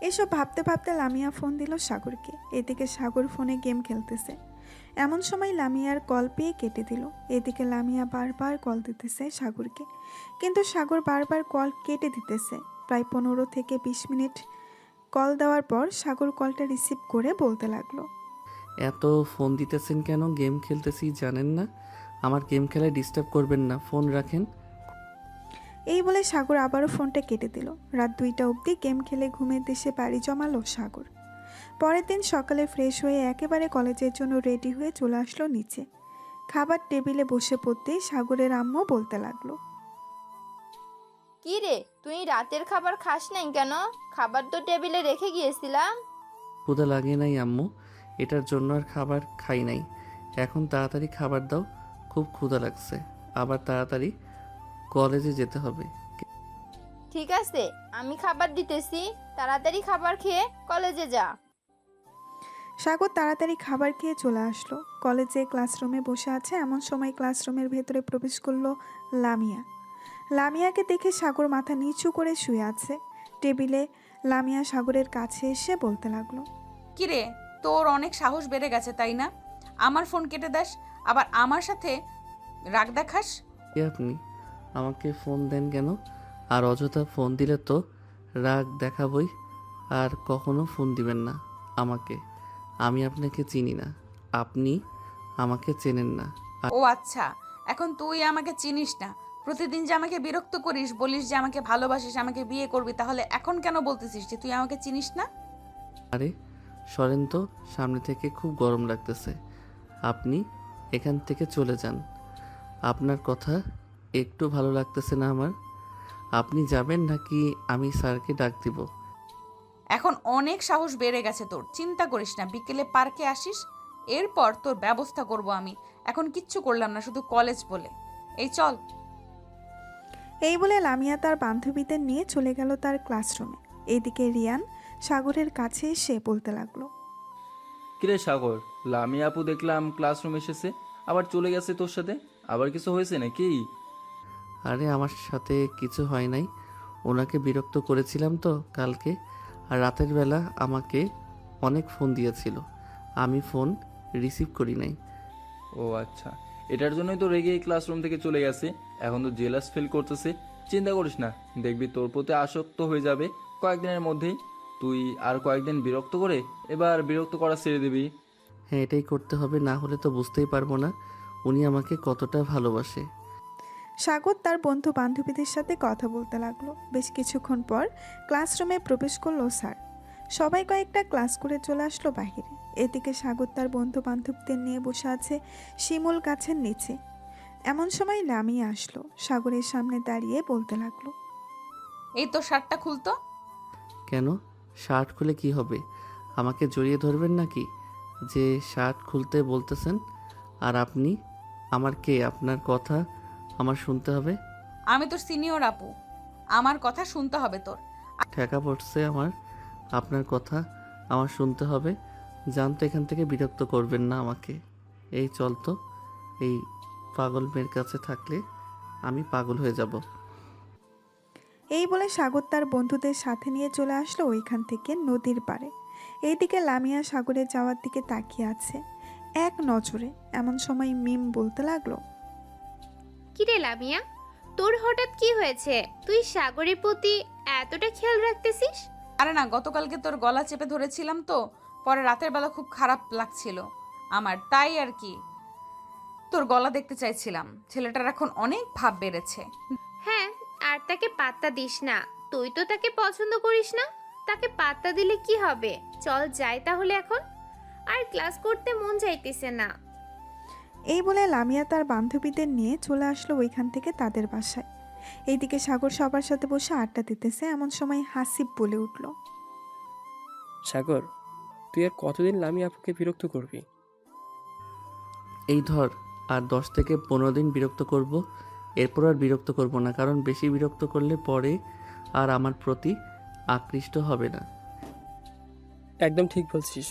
C: এসব ভাবতে ভাবতে লামিয়া ফোন দিল সাগরকে। এদিকে সাগর ফোনে গেম খেলতেছে। এমন সময় লামিয়ার কল পেয়ে কেটে দিল। এদিকে লামিয়া বারবার কল দিতেছে সাগরকে, কিন্তু সাগর বারবার কল কেটে দিতেছে। প্রায় 15 থেকে 20 মিনিট কল দেওয়ার পর সাগর কলটা রিসিভ করে বলতে লাগলো,
A: এত ফোন দিতেছেন কেন? গেম খেলতেছি জানেন না? আমার গেম খেলায় ডিস্টার্ব করবেন না, ফোন রাখেন।
C: এই বলে সাগর আবারও ফোনটা কেটে দিল। রাত 2টা অবধি গেম খেলে ঘুমের দেশে বাড়ি জমালো সাগর। পরের দিন সকালে ফ্রেশ হয়ে একেবারে কলেজের জন্য রেডি হয়ে চলে আসলো নিচে। খাবার টেবিলে বসে পড়তেই সাগরের আম্মু বলতে লাগলো,
D: কি রে, তুই রাতের খাবার খাস নাই কেন? খাবার তো টেবিলে রেখে গিয়েছিলাম।
A: ক্ষুধা লাগে নাই আম্মু, এটার জন্য আর খাবার খাই নাই। এখন তাড়াতাড়ি খাবার দাও, খুব ক্ষুধা লাগছে। আবার তাড়াতাড়ি কলেজে যেতে হবে।
D: ঠিক আছে, আমি খাবার দিতেছি, তাড়াতাড়ি খাবার খেয়ে কলেজে যা।
C: সাগর তাড়াতাড়ি খাবার খেয়ে চলে আসলো। কলেজে ক্লাসরুমে বসে আছে এমন সময় ক্লাসরুমের ভেতরে প্রবেশ করলো লামিয়া। লামিয়াকে দেখে সাগর মাথা নিচু করে শুয়ে আছে টেবিলে। লামিয়া সাগরের কাছে এসে বলতে লাগলো,
B: কিরে, তোর অনেক সাহস বেড়ে গেছে তাই না? আমার ফোন কেটে দাস, আবার আমার সাথে রাগ দেখাস।
A: কে আপনি? আমাকে ফোন দেন কেন? আর অযথা ফোন দিলে তো রাগ দেখাবই। আর কখনো ফোন দিবেন না আমাকে। আমি আপনাকে চিনি না, আপনি আমাকে চেনেন না।
B: ও আচ্ছা, এখন তুই আমাকে চিনিস না। প্রতিদিন যে আমাকে বিরক্ত করিস, বলিস যে আমাকে ভালোবাসিস, আমাকে বিয়ে করবি, তাহলে এখন কেন বলতেছিস যে তুই আমাকে চিনিস না?
A: আরে সরেন তো, সামনে থেকে খুব গরম লাগতেছে। আপনি এখান থেকে চলে যান। আপনার কথা একটু ভালো লাগতেছে না আমার। আপনি যাবেন নাকি আমি স্যারকে ডাক দিব?
B: এখন অনেক সাহস বেড়ে গেছে তোর, চিন্তা করিস না। বিকেলে পার্কে আসিস, এরপর তোর ব্যবস্থা করব আমি। এখন কিচ্ছু করলাম না, শুধু কলেজ বলে। এই চল।
C: এই বলে লামিয়া তার বান্ধবীদের নিয়ে চলে গেল তার ক্লাসরুমে। এইদিকে রিয়ান সাগরের কাছে এসে বলতে লাগলো,
I: কিরে সাগর, লামিয়া আপু দেখলাম ক্লাসরুম এসেছে, আবার চলে গেছে তোর সাথে। আবার কিছু হয়েছে নাকি?
A: আরে আমার সাথে কিছু হয় নাই। ওনাকে বিরক্ত করেছিলাম তো কালকে। আর রাতের বেলা আমাকে অনেক ফোন দিয়েছিল, আমি ফোন রিসিভ করি নাই।
I: ও আচ্ছা, এটার জন্যই তো রেগে এই ক্লাসরুম থেকে চলে গেছে। এখন তো জেলাস ফিল করতেছে। চিন্তা করিস না, দেখবি তোর প্রতি আসক্ত হয়ে যাবে কয়েকদিনের মধ্যেই। তুই আর কয়েকদিন বিরক্ত করে এবার বিরক্ত করা ছেড়ে দিবি।
A: হ্যাঁ, এটাই করতে হবে, না হলে তো বুঝতেই পারবো না উনি আমাকে কতটা ভালোবাসে।
C: সাগর তার বন্ধু বান্ধবীদের সাথে কথা বলতে লাগলো। বেশ কিছুক্ষণ পর ক্লাসরুমে প্রবেশ করলো স্যার। সবাই কয়েকটা ক্লাস করে চলে আসলো বাহিরে। এদিকে সাগর তার বন্ধু বান্ধবদের নিয়ে বসে আছে শিমুল গাছের নিচে। এমন সময় লামিয়া আসলো, সাগরের সামনে দাঁড়িয়ে বলতে লাগলো,
B: এই তো শার্টটা খুলতো।
A: কেন? শার্ট খুলে কি হবে? আমাকে জড়িয়ে ধরবেন নাকি যে শার্ট খুলতে বলতেছেন? আর আপনি আমার কে? আপনার কথা আমার শুনতে হবে?
B: আমি তোর সিনিয়র আপু, আমার কথা শুনতে হবে তোর।
A: ঠেকা পড়ছে আমার, আপনার কথা আমার শুনতে হবে। জান তো, এখান থেকে বিরক্ত করবেন না আমাকে। এই চল তো, এই পাগল মেয়ের কাছে থাকলে আমি পাগল হয়ে যাব।
C: এই বলে সাগর তার বন্ধুদের সাথে নিয়ে চলে আসলো ওইখান থেকে নদীর পাড়ে। এইদিকে লামিয়া সাগরে যাওয়ার দিকে তাকিয়ে আছে এক নজরে। এমন সময় মিম বলতে লাগলো,
H: কিরে লামিয়া, তোর হঠাৎ কি হয়েছে? তুই সাগরের প্রতি এতটা খেয়াল রাখতেছিস?
B: আরে না, গতকালকে তোর গলা চেপে ধরেছিলাম তো, পরে রাতের বেলা খুব খারাপ লাগছিল আমার, তাই আর কি তোর গলা দেখতে চাইছিলাম। ছেলেটার এখন অনেক ভাব বেড়েছে।
H: হ্যাঁ, আর তাকে পাত্তা দিস না। তুই তো তাকে পছন্দ করিস না, তাকে পাত্তা দিলে কি হবে? চল যাই তাহলে এখন, আর ক্লাস করতে মন চাইতেছে না।
C: এই বলে লামিয়া তার বান্ধবীদের নিয়ে চলে আসলো ওইখান থেকে তাদের বাসায়। এইদিকে সাগর সবার সাথে বসে আড্ডা দিতেছে। এমন সময় হাসিব বলে উঠল,
E: সাগর, তুই আর কতদিন লামি আপুকে বিরক্ত করবি?
A: এই ধর, আর 10 থেকে 15 দিন বিরক্ত করব, এরপর আর বিরক্ত করব না। কারণ বেশি বিরক্ত করলে পরে আর আমার প্রতি আকৃষ্ট হবে না।
E: একদম ঠিক বলছিস।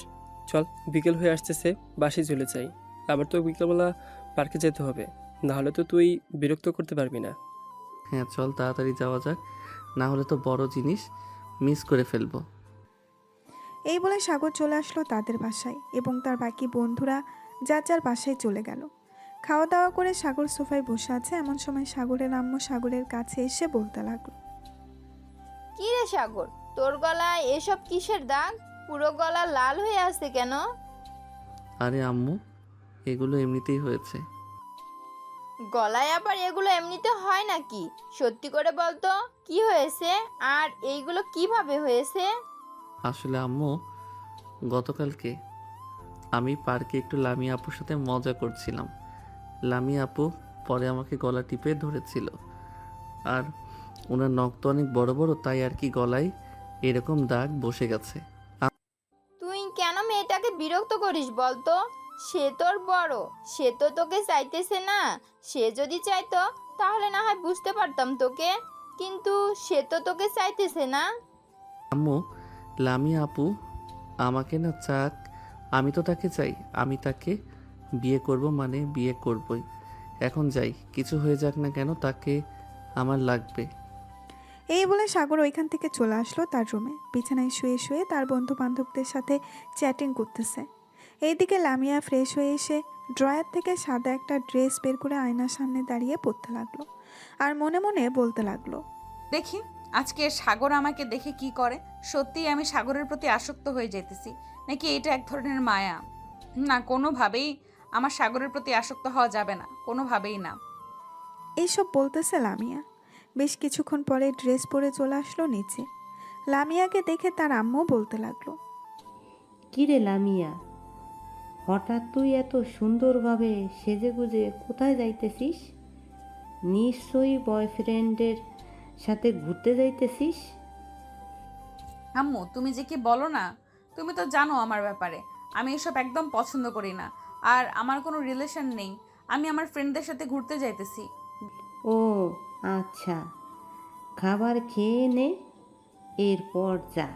E: চল, বিকেল হয়ে আসতেছে, বাসে চলে যাই। আবার তো বিকেলবেলা পার্কে যেতে হবে, নাহলে তো তুই বিরক্ত করতে পারবি না।
A: হ্যাঁ চল, তাড়াতাড়ি যাওয়া যাক, না হলে তো বড় জিনিস মিস করে ফেলবো।
C: এই বলে সাগর চলে আসলো তাদের বাসায় এবং তার বাকি বন্ধুরা যার যার বাসায় চলে গেল। খাওয়া দাওয়া করে সাগর সোফায় বসে আছে। এমন সময় সাগরের আম্মু সাগরের কাছে এসে বলতে লাগলো,
D: কি রে সাগর, তোর গলায় এসব কিসের দাগ? পুরো গলা লাল হয়ে আছে কেন?
A: আরে আম্মু, এগুলো এমনিতেই হয়েছে।
D: গলায় আবার এগুলো এমনিতে হয় নাকি? সত্যি করে বলতো কি হয়েছে, আর এইগুলো কিভাবে হয়েছে?
A: আসলে আম্মু, গতকালকে আমি পার্কে একটু লামিয়া আপুর সাথে মজা করছিলাম। লামিয়া আপু পরে আমাকে গলা টিপে ধরেছিল, আর ওনার নখ তো অনেক বড় বড়, তাই আর কি গলায় এরকম দাগ বসে গেছে।
D: তুই কেন মেয়েটাকে বিরক্ত করিস বলতো? সে তোর বড়, সে তো তোকে চাইতেছে না। সে যদি চাইতো তাহলে না হয় বুঝতে পারতাম তোকে, কিন্তু সে তো তোকে চাইতেছে না।
A: আম্মু, লামিয়া আপু আমাকে না চাক, আমি তো তাকে চাই। আমি তাকে বিয়ে করব, মানে বিয়ে করবই। এখন যাই, কিছু হয়ে যাক না কেন তাকে আমার লাগবে।
C: এই বলে সাগর ওইখান থেকে চলে আসলো তার রুমে। বিছানায় শুয়ে শুয়ে তার বন্ধু বান্ধবদের সাথে চ্যাটিং করতেছে। এইদিকে লামিয়া ফ্রেশ হয়ে এসে ড্রয়ার থেকে সাদা একটা ড্রেস বের করে আয়নার সামনে দাঁড়িয়ে পড়তে লাগলো আর মনে মনে বলতে লাগলো,
B: দেখি আজকে সাগর আমাকে দেখে কি করে। সত্যিই আমি সাগরের প্রতি আসক্ত হয়ে যেতেছি, নাকি এটা এক ধরনের মায়া? না, কোনোভাবেই আমার সাগরের প্রতি আসক্ত হওয়া যাবে না, কোনোভাবেই না।
C: এইসব বলতেছে লামিয়া। বেশ কিছুক্ষণ পরে ড্রেস পরে চলে আসলো নিচে। লামিয়াকে দেখে তার আম্মু বলতে লাগলো,
F: কিরে লামিয়া, হঠাৎ তুই এত সুন্দরভাবে সেজেগুজে কোথায় যাইতেছিস? নিশ্চয়ই বয়ফ্রেন্ডের সাথে ঘুরতে যাইতেছিস।
B: আম্মু, তুমি যে কি বলো না, তুমি তো জানো আমার ব্যাপারে। আমি এসব একদম পছন্দ করি না, আর আমার কোনো রিলেশন নেই। আমি আমার ফ্রেন্ডদের সাথে ঘুরতে যাইতেছি।
F: ও আচ্ছা, খাবার খেয়ে নে, এরপর যা।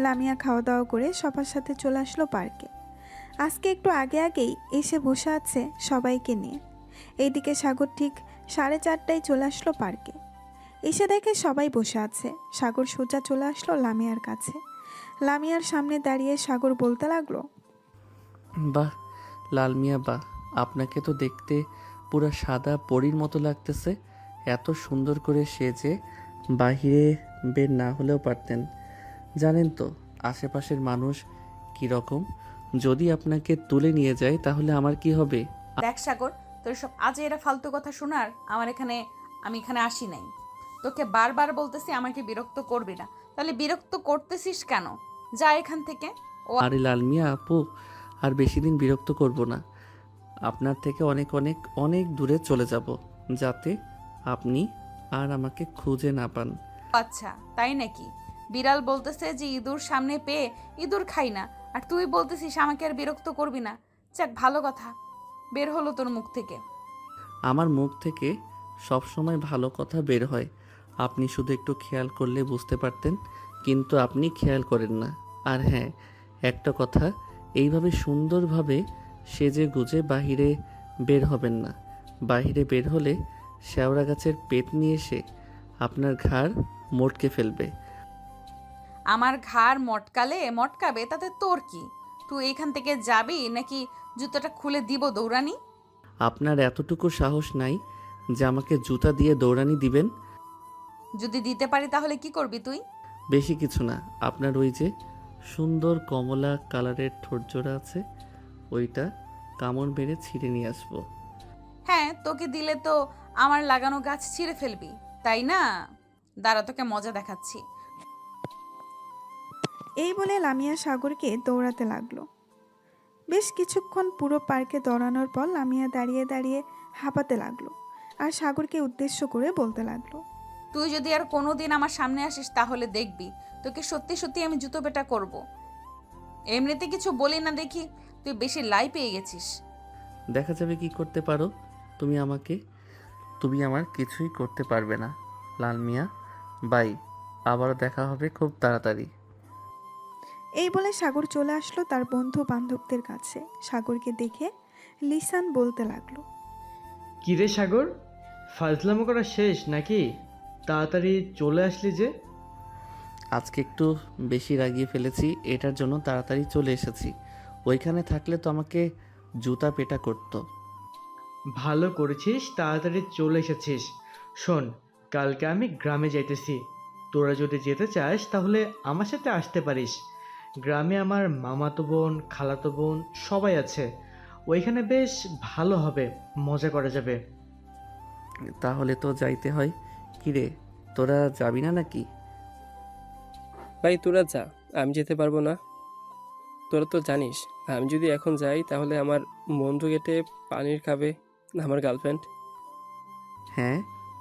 C: লামিয়া খাওয়া দাওয়া করে সবার সাথে চলে আসলো পার্কে। আজকে একটু আগে আগেই এসে বসে আছে সবাইকে নিয়ে। এইদিকে সাগর ঠিক 4:30টায় চলে আসলো পার্কে। এসে দেখে সবাই বসে আছে। সাগর সোজা চলে আসলো লামিয়ার কাছে। লামিয়ার সামনে দাঁড়িয়ে সাগর বলতে লাগলো,
A: বাহ লাল মিয়া বাহ, আপনাকে তো দেখতে পুরো সাদা পরীর মতো লাগতেছে। এত সুন্দর করে সেজে বাহিরে বের না হলেও পারতেন। জানেন তো আশেপাশের মানুষ কীরকম? যদি আপনাকে তুলে নিয়ে যায় তাহলে আমার কি হবে?
B: দেখ সাগর, তোর সব আজে এরা ফালতু কথা শোনার আমি এখানে আসি নাই। তোকে বারবার বলতেছি আমাকে বিরক্ত করবি না, তাহলে বিরক্ত করতেছিস কেন? যা এখান থেকে। ও
A: আরে লাল মিয়া আপু, আর বেশি দিন বিরক্ত করব না। আপনার থেকে অনেক অনেক অনেক দূরে চলে যাব, যাতে আপনি আর আমাকে খুঁজে না পান।
B: আচ্ছা, তাই নাকি? বিড়াল বলতেছে যে ইঁদুর সামনে পেয়ে ইঁদুর খাই না, আর তুই বলতেছিস আমাকে আর বিরক্ত করবি না। যাক, ভালো কথা বের হলো তোর মুখ থেকে।
A: আমার মুখ থেকে সব সময় ভালো কথা বের হয়, আপনি শুধু একটু খেয়াল করলে বুঝতে পারতেন, কিন্তু আপনি খেয়াল করেন না। আর হ্যাঁ, একটা কথা, এইভাবে সুন্দরভাবে সেজে গুজে বাহিরে বের হবেন না। বাহিরে বের হলে শেওড়া গাছের পেট নিয়ে এসে আপনার ঘাড় মোটকে ফেলবে।
B: আমার ঘাড় মটকাবে তাতে তোর কি? তুই এখান থেকে যাবি নাকি জুতোটা খুলে দিব দৌড়ানি?
A: আপনার এতটুকু সাহস নাই যে আমাকে জুতা দিয়ে দৌড়ানি দিবেন?
B: যদি দিতে পারি তাহলে কি করবি তুই?
A: বেশি কিছু না, আপনার ওই যে সুন্দর কমলা কালারের ঠোঁটজোড়া আছে, ওইটা কামড় মেরে ছিঁড়ে নিয়ে আসবো।
B: হ্যাঁ, তোকে দিলে তো আমার লাগানো গাছ ছিঁড়ে ফেলবি, তাই না? দাঁড়া, তোকে মজা দেখাচ্ছি।
C: এই বলে লামিয়া সাগরকে দৌড়াতে লাগলো। বেশ কিছুক্ষণ পুরো পার্কে দৌড়ানোর পর লামিয়া দাঁড়িয়ে দাঁড়িয়ে হাঁপাতে লাগলো আর সাগরকে উদ্দেশ্য করে বলতে লাগলো,
B: তুই যদি আর কোনোদিন আমার সামনে আসিস তাহলে দেখবি তোকে সত্যি সত্যি আমি জুতো পেটা করব। এমনিতে কিছু বলি না দেখি, তুই বেশি লাই পেয়ে গেছিস।
A: দেখা যাবে কি করতে পারো তুমি আমাকে। তুমি আমার কিছুই করতে পারবে না লাল মিয়া। বাই, আবারও দেখা হবে খুব তাড়াতাড়ি।
C: এই বলে সাগর চলে আসলো তার বন্ধু বান্ধবদের কাছে। সাগরকে দেখে লিসান বলতে লাগলো,
K: কিরে সাগর, ফাজলামো করা শেষ নাকি? তাড়াতাড়ি চলে আসলি যে।
A: আজকে একটু বেশি রাগিয়ে ফেলেছি, এটার জন্য তাড়াতাড়ি চলে এসেছি। ওইখানে থাকলে তো আমাকে জুতা পেটা করতো।
K: ভালো করেছিস তাড়াতাড়ি চলে এসেছিস। শোন, কালকে আমি গ্রামে যাইতেছি। তোরা যদি যেতে চাস তাহলে আমার সাথে আসতে পারিস। গ্রামে আমার মামাতো বোন, খালাতো বোন সবাই আছে। ওইখানে বেশ ভালো হবে, মজা করা যাবে।
A: তাহলে তো যাইতে হয়। কিরে, তোরা যাবি না নাকি?
E: ভাই তোরা যা, আমি যেতে পারবো না। তোরা তো জানিস আমি যদি এখন যাই তাহলে আমার বন্ধু গেটে পানির খাবে আমার গার্লফ্রেন্ড।
A: হ্যাঁ,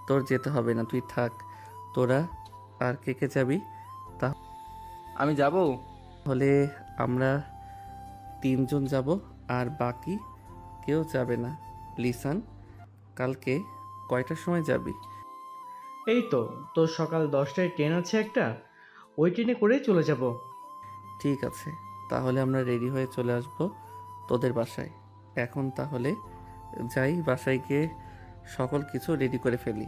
A: তোর যেতে হবে না, তুই থাক। তোরা আর কে কে যাবি?
I: আমি যাব।
A: তাহলে আমরা 3 জন যাব, আর বাকি কেউ যাবে না। লিসান, কালকে কয়টার সময় যাবি?
K: এই তো, তোর সকাল 10টায় ট্রেন আছে একটা, ওই ট্রেনে করেই চলে যাব।
A: ঠিক আছে, তাহলে আমরা রেডি হয়ে চলে আসব তোদের বাসায়। এখন তাহলে যাই, বাসায় গিয়ে সকল কিছু রেডি করে ফেলি।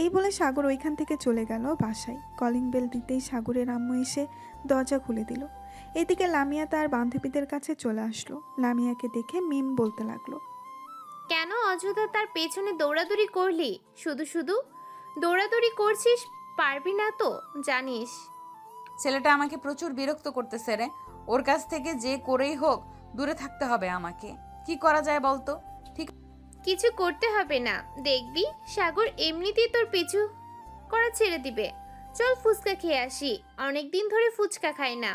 C: এই বলে সাগর ওইখান থেকে চলে গেল বাসায়। কলিং বেল দিতেই সাগরের আম্মু এসে দরজা খুলে দিল। এদিকে লামিয়া তার বান্ধবীদের কাছে চলে আসলো। লামিয়াকে দেখে মিম বলতে লাগলো,
H: কেন অযথা তার পেছনে দৌড়াদৌড়ি করলি? শুধু শুধু দৌড়াদৌড়ি করছিস, পারবি না তো জানিস।
B: ছেলেটা আমাকে প্রচুর বিরক্ত করতেছে রে। ওর কাছ থেকে যে করেই হোক দূরে থাকতে হবে আমাকে। কি করা যায় বলতো?
H: কিছু করতে হবে না, দেখবি সাগর এমনিতেই তোর পিছু করা ছেড়ে দিবে। চল ফুচকা খেয়ে আসি, অনেকদিন ধরে ফুচকা খাই না।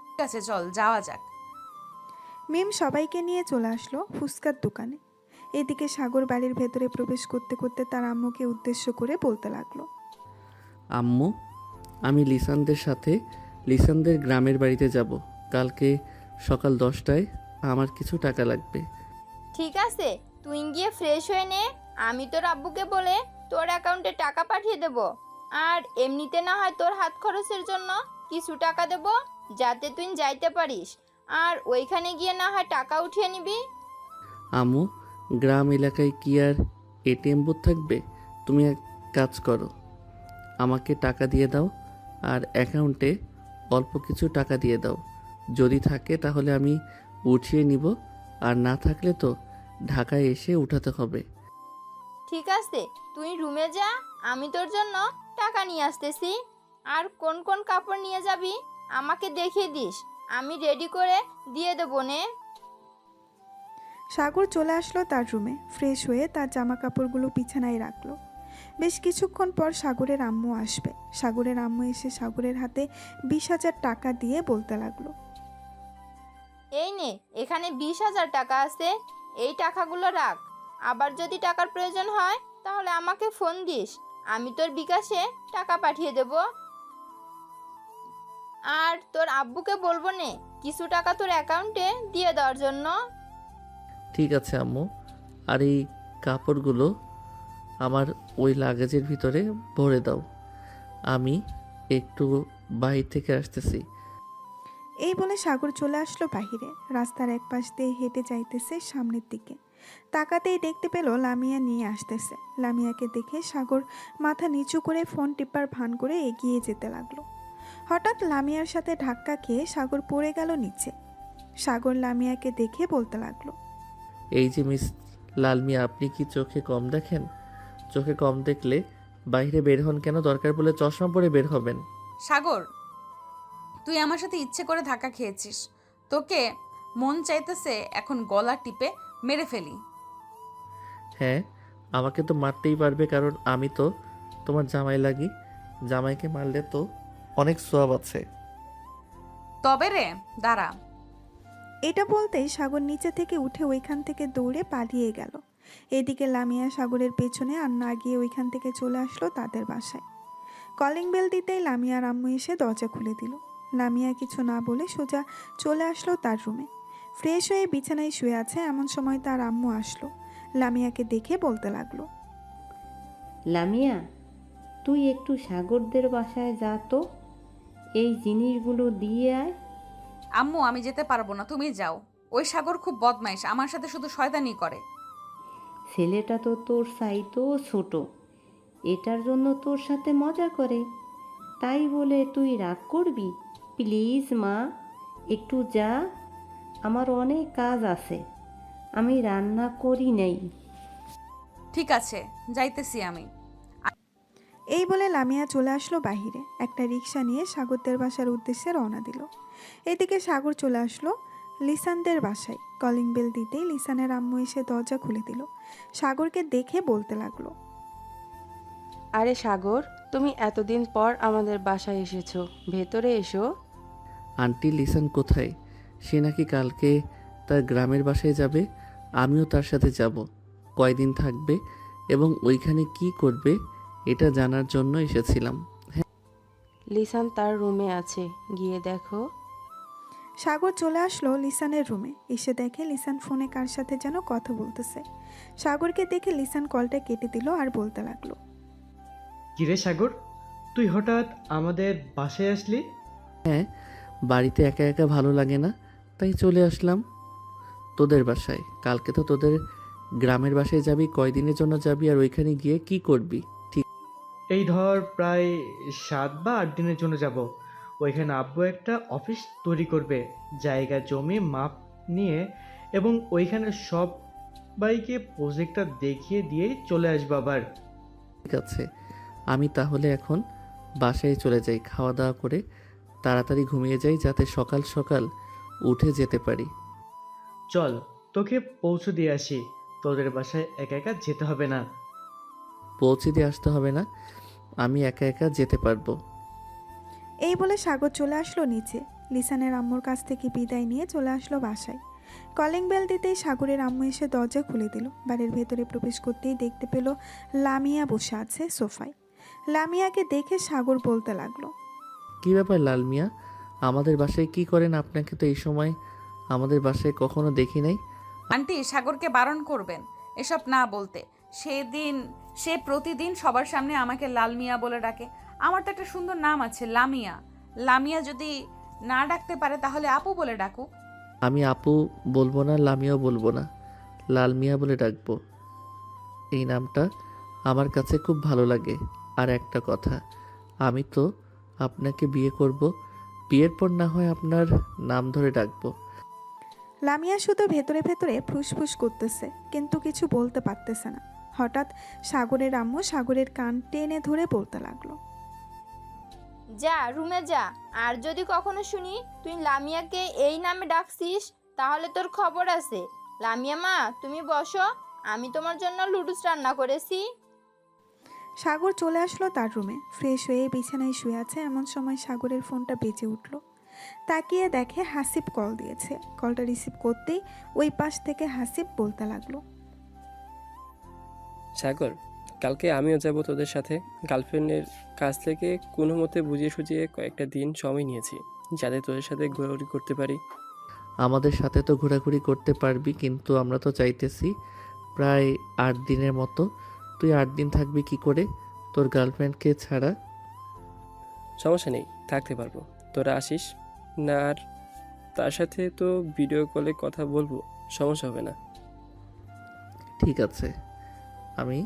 B: ঠিক আছে, চল যাওয়া যাক।
C: মিম সবাইকে নিয়ে চলে আসলো ফুচকার দোকানে। এদিকে সাগর বাড়ির ভেতরে প্রবেশ করতে করতে তার আম্মুকে উদ্দেশ্য করে বলতে লাগলো,
A: আম্মু, আমি লিসানদের সাথে লিসানদের গ্রামের বাড়িতে যাব। কালকে সকাল 10টায় আমার কিছু টাকা লাগবে।
D: ঠিক আছে, তুই গিয়ে ফ্রেশ হয়ে নে, আমি তোর আব্বুকে বলে তোর অ্যাকাউন্টে টাকা পাঠিয়ে দেব। আর এমনিতে না হয় তোর হাত খরচের জন্য কিছু টাকা দেব, যাতে তুই যাইতে পারিস। আর ওইখানে গিয়ে না হয় টাকা উঠিয়ে নিবি।
A: আম্মু, গ্রাম এলাকায় কি আর এটিএম বুথ থাকবে? তুমি এক কাজ করো, আমাকে টাকা দিয়ে দাও আর অ্যাকাউন্টে অল্প কিছু টাকা দিয়ে দাও। যদি থাকে তাহলে আমি উঠিয়ে নিব, আর না থাকলে তো ঢাকায় এসে উঠাতে হবে।
D: ঠিক আছে, তুই রুমে যা, আমি তোর জন্য টাকা নিয়ে আসতেছি। আর কোন কোন কাপড় নিয়ে যাবি আমাকে দেখিয়ে দিস, আমি রেডি করে দিয়ে দেবো নে।
C: সাগর চলে আসলো তার রুমে। ফ্রেশ হয়ে তার জামা কাপড়গুলো বিছানায় রাখলো। বেশ কিছুক্ষণ পর সাগরের আম্মু আসবে। সাগরের আম্মু এসে সাগরের হাতে 20,000 টাকা দিয়ে বলতে লাগলো,
D: এই নে, এখানে 20,000 টাকা আছে, এই টাকাগুলো রাখ। আবার যদি টাকার প্রয়োজন হয় তাহলে আমাকে ফোন দিস, আমি তোর বিকাশে টাকা পাঠিয়ে দেব। আর তোর আব্বুকে বলবো নে কিছু টাকা তোর অ্যাকাউন্টে দিয়ে দেওয়ার জন্য।
A: ঠিক আছে আম্মু, আর এই কাপড়গুলো আমার ওই লাগেজের ভিতরে ভরে দাও। আমি একটু বাইরে থেকে আসতেছি।
C: এই বলে সাগর চলে আসলো বাহিরে। রাস্তার এক পাশ দিয়ে হেঁটে যাইতেছে সামনের দিকে। তাকাতেই দেখতে পেল লামিয়া নিয়ে আসতেছে। লামিয়াকে দেখে সাগর মাথা নিচু করে ফোন টিপার ভান করে এগিয়ে যেতে লাগলো। হঠাৎ লামিয়ার সাথে ধাক্কা খেয়ে সাগর পড়ে গেল নিচে। সাগর লামিয়াকে দেখে বলতে লাগলো,
A: এই যে মিস লালমিয়া, আপনি কি চোখে কম দেখেন? চোখে কম দেখলে বাইরে বের হন কেন? দরকার পড়লে চশমা পরে বের হবেন।
B: সাগর, তুই আমার সাথে ইচ্ছে করে ধাক্কা খেয়েছিস। তোকে মন চাইতেছে এখন গলা টিপে মেরে ফেলি।
A: হ্যাঁ, আমাকে তো মারতেই পারবে, কারণ আমি তো তোমার জামাই লাগি। জামাইকে মারলে তো অনেক সওয়াব আছে।
B: তবে রে, দাঁড়া।
C: এটা বলতেই সাগর নিচে থেকে উঠে ওইখান থেকে দৌড়ে পালিয়ে গেল। এদিকে লামিয়া সাগরের পেছনে আর না গিয়ে ওইখান থেকে চলে আসলো তাদের বাসায়। কলিং বেল দিতেই লামিয়ার আম্মু এসে দরজা খুলে দিল। লামিয়া কিছু না বলে সোজা চলে আসলো তার রুমে। ফ্রেশ হয়ে বিছানায় শুয়ে আছে এমন সময় তার আম্মু আসলো। লামিয়াকে দেখে বলতে লাগলো,
F: লামিয়া, তুই একটু সাগরদের বাসায় যা তো, এই জিনিসগুলো দিয়ে আয়।
B: আম্মু, আমি যেতে পারবো না, তুমি যাও। ওই সাগর খুব বদমাইশ, আমার সাথে শুধু শয়তানি করে।
F: ছেলেটা তো তোর চাইতেও ছোট, এটার জন্য তোর সাথে মজা করে, তাই বলে তুই রাগ করবি? প্লিজ মা, একটু যা, আমার অনেক কাজ আছে, আমি রান্না করি নাই।
B: ঠিক আছে, যাইতেছি আমি।
C: এই বলে লামিয়া চলে আসলো বাহিরে। একটা রিক্সা নিয়ে সাগরদের বাসার উদ্দেশ্যে রওনা দিল। এদিকে সাগর চলে আসলো লিসানদের বাসায়। কলিং বেল দিতেই লিসানের আম্মু এসে দরজা খুলে দিল। সাগরকে দেখে বলতে লাগলো,
L: আরে সাগর, তুমি এতদিন পর আমাদের বাসায় এসেছো, ভেতরে এসো।
A: আন্টি লিসান কোথায়? সে নাকি কালকে তার গ্রামের বাসায় যাবে। আমিও তার সাথে যাব। কয়দিন থাকবে এবং ওইখানে কি করবে এটা জানার জন্য এসেছিলাম।
L: লিসান তার রুমে আছে, গিয়ে দেখো।
C: সাগর চলে আসলো লিসানের রুমে। এসে দেখে লিসান ফোনে কার সাথে যেন কথা বলতেছে। সাগরকে দেখে লিসান কলটা কেটে দিল আর বলতে লাগলো,
K: কিরে সাগর, তুই হঠাৎ আমাদের বাসায় আসলি?
A: হ্যাঁ, বাড়িতে একা একা ভালো লাগে না, তাই চলে আসলাম তোদের বাসায়। কালকে তো তোদের গ্রামের বাসায় যাবি, কয়দিনের জন্য যাবি আর ওইখানে গিয়ে কি করবি?
K: এই ধর প্রায় 7 বা 8 দিনের জন্য যাব। ওইখানে আব্বু একটা অফিস তৈরি করবে, জায়গা জমি মাপ নিয়ে, এবং ওইখানে সবাইকে প্রজেক্টটা দেখিয়ে দিয়েই চলে আসবো আবার।
A: ঠিক আছে, আমি তাহলে এখন বাসায় চলে যাই, খাওয়া দাওয়া করে তাড়াতাড়ি ঘুমিয়ে যাই যাতে সকাল সকাল উঠে যেতে পারি।
K: চল, তোকে পৌঁছে দিয়ে আসি। তোদের বাসায় একা একা যেতে হবে না।
A: পৌঁছে দিয়ে আসতে হবে না, আমি একা একা যেতে পারবো।
C: এই বলে সাগর চলে আসলো নিচে। লিসানের আম্মুর কাছ থেকে বিদায় নিয়ে চলে আসলো বাসায়। কলিং বেল দিতেই সাগরের আম্মু এসে দরজা খুলে দিল। বাড়ির ভেতরে প্রবেশ করতেই দেখতে পেল লামিয়া বসে আছে সোফায়। লামিয়াকে দেখে সাগর বলতে লাগলো,
A: কি ব্যাপার লাল মিয়া, আমাদের বাসায় কি করেন? আপনাকে তো এই সময় আমাদের বাসায় কখনো দেখি নাই।
B: আন্টি, সাগরকে বারণ করবেন এসব না বলতে। সে প্রতিদিন সবার সামনে আমাকে লাল মিয়া বলে ডাকে। আমার তো একটা সুন্দর নাম আছে, লামিয়া। লামিয়া যদি না ডাকতে পারে তাহলে আপু বলে ডাকুক।
A: আমি আপু বলবো না, লামিয়াও বলবো না, লাল মিয়া বলে ডাকবো। এই নামটা আমার কাছে খুব ভালো লাগে। আর একটা কথা, আমি তো আপনাকে বিয়ে করব, বিয়ের পর না হয় আপনার নাম ধরে ডাকবো।
C: লামিয়া শুধু ভেতরে ভেতরে ফুসফুস করতেছে, কিন্তু কিছু বলতে পারতেছে না। হঠাৎ সাগরের আম্মু সাগরের কান টেনে ধরে বলতে লাগলো,
D: যা রুমে যা, আর যদি কখনো শুনি তুই লামিয়াকে এই নামে ডাকছিস তাহলে তোর খবর আছে। লামিয়া মা, তুমি বসো, আমি তোমার জন্য লুডুস রান্না করেছি।
C: সাগর চলে আসলো তার রুমে। ফ্রেশ হয়ে বিছানায় শুয়ে আছে, এমন সময় সাগরের ফোনটা বেজে উঠল। তাকিয়ে দেখে হাসিব কল দিয়েছে। কলটা রিসিভ করতেই ওই পাশ থেকে হাসিব বলতে লাগলো,
E: সাগর, কালকে আমিও যাব তোদের সাথে। গার্লফ্রেন্ডের কাছ থেকে কোনো মতে বুঝিয়ে সুঝিয়ে কয়েকটা দিন সময় নিয়েছি যাতে তোদের সাথে ঘোরাঘুরি করতে পারি।
A: আমাদের সাথে তো ঘোরাঘুরি করতে পারবি, কিন্তু আমরা তো চাইতেছি প্রায় 8 দিনের মতো। তুই 8 দিন থাকবি কি করে তোর গার্লফ্রেন্ডকে ছাড়া?
E: সমস্যা নেই, থাকতে পারবো, তোরা আসিস না। আর তার সাথে তো ভিডিও কলে কথা বলবো, সমস্যা হবে না।
A: ঠিক আছে, আমি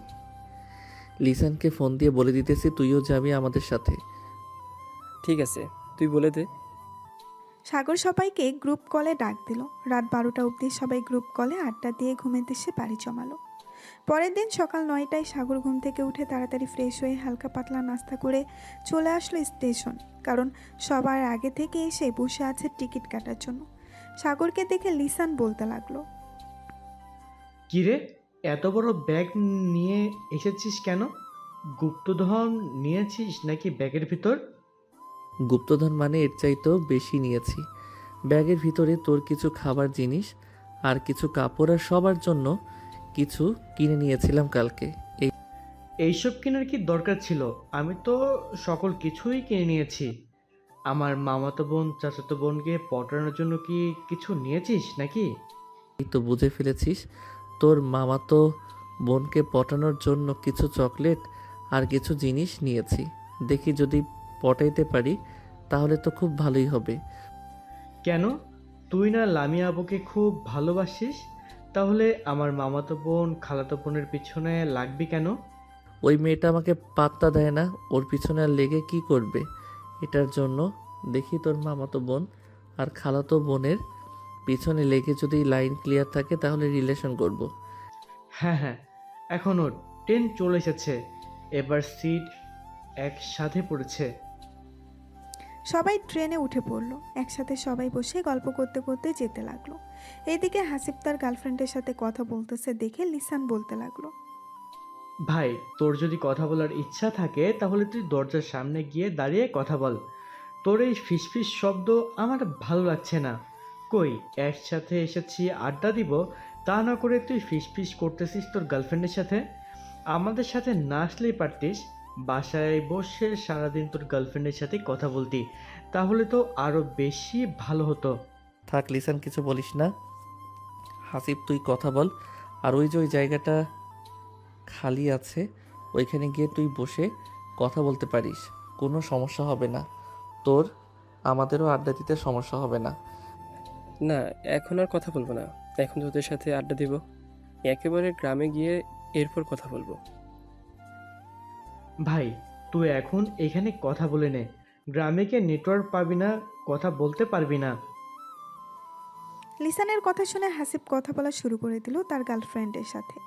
A: লিসানকে ফোন দিয়ে বলে দিতেছি তুইও যাবি আমাদের সাথে।
E: ঠিক আছে, তুই বলে দে।
C: সাগর সবাইকে গ্রুপ কলে ডাক দিল। রাত 12টা অবধি সবাই গ্রুপ কলে আড্ডা দিয়ে ঘুমেতে এসে বাড়ি জমালো। পরের দিন সকাল 9টায় সাগর ঘুম থেকে উঠে তাড়াতাড়ি ফ্রেশ হয়ে হালকা পাতলা নাস্তা করে চলে আসলো স্টেশন, কারণ সবার আগে থেকে এসে বসে আছে টিকিট কাটার জন্য। সাগরকে দেখে লিসান বলতে লাগলো,
K: কিরে, এত বড় ব্যাগ নিয়ে এসেছিস কেন? গুপ্তধন নিয়েছিস নাকি ব্যাগের ভিতর?
A: গুপ্তধন মানে এর চাইতেও বেশি নিয়েছি। ব্যাগের ভিতরে তোর কিছু খাবার জিনিস আর কিছু কাপড় আর সবার জন্য কিছু কিনে নিয়েছিলাম কালকে।
K: এইসব কেনার কি দরকার ছিল? আমি তো সকল কিছুই কিনে নিয়েছি। আমার মামাতো বোন চাচাতো বোনকে পটানোর জন্য কি কিছু নিয়েছিস নাকি?
A: এই তো বুঝে ফেলেছিস, তোর মামাতো বোনকে পটানোর জন্য কিছু চকলেট আর কিছু জিনিস নিয়েছি। দেখি যদি পটাইতে পারি তাহলে তো খুব ভালোই হবে।
K: কেন, তুই না লামিয়া আবুকে খুব ভালোবাসিস? তাহলে আমার মামাতো বোন খালাতো বোনের পিছনে লাগবি কেন?
A: ওই মেয়েটা আমাকে পাত্তা দেয় না, ওর পিছনে আর লেগে কি করবে? এটার জন্য দেখি তোর মামাতো বোন আর খালাতো বোনের পিছনে লেগে যদি লাইন ক্লিয়ার থাকে তাহলে রিলেশন করব।
K: হ্যাঁ হ্যাঁ, এখনও ট্রেন চলে এসেছে, এবার সিট একসাথে পড়েছে।
C: সবাই ট্রেনে উঠে পড়লো। একসাথে সবাই বসে গল্প করতে করতে যেতে লাগলো। এইদিকে হাসিব তার গার্লফ্রেন্ডের সাথে কথা বলতেছে দেখে লিসান বলতে লাগলো,
K: ভাই, তোর যদি কথা বলার ইচ্ছা থাকে তাহলে তুই দরজার সামনে গিয়ে দাঁড়িয়ে কথা বল। তোর এই ফিসফিস শব্দ আমার ভালো লাগছে না। কই, একসাথে এসেছি আড্ডা দিব, তা না করে তুই ফিসফিস করতেছিস তোর গার্লফ্রেন্ডের সাথে। আমাদের সাথে না আসলেই পারতিস, বাসায় বসে সারাদিন তোর গার্লফ্রেন্ডের সাথে কথা বলতি, তাহলে তো আরো বেশি ভালো হতো।
A: থাক লিসান, কিছু বলিস না। হাসিব তুই কথা বল, আর ওই যে ওই জায়গাটা খালি আছে ওইখানে গিয়ে তুই বসে কথা বলতে পারিস, কোনো সমস্যা হবে না তোর, আমাদেরও আড্ডা দিতে সমস্যা হবে না।
E: না, এখন আর কথা বলবো না। এখন তোদের সাথে আড্ডা দিব, একেবারে গ্রামে গিয়ে এরপর কথা বলবো।
K: ভাই তুই এখন এখানে কথা বলে নে, গ্রামে গিয়ে নেটওয়ার্ক পাবি না, কথা বলতে পারবি না।
C: লিসানের কথা শুনে হাসিব কথা বলা শুরু করে দিল তার গার্লফ্রেন্ডের সাথে।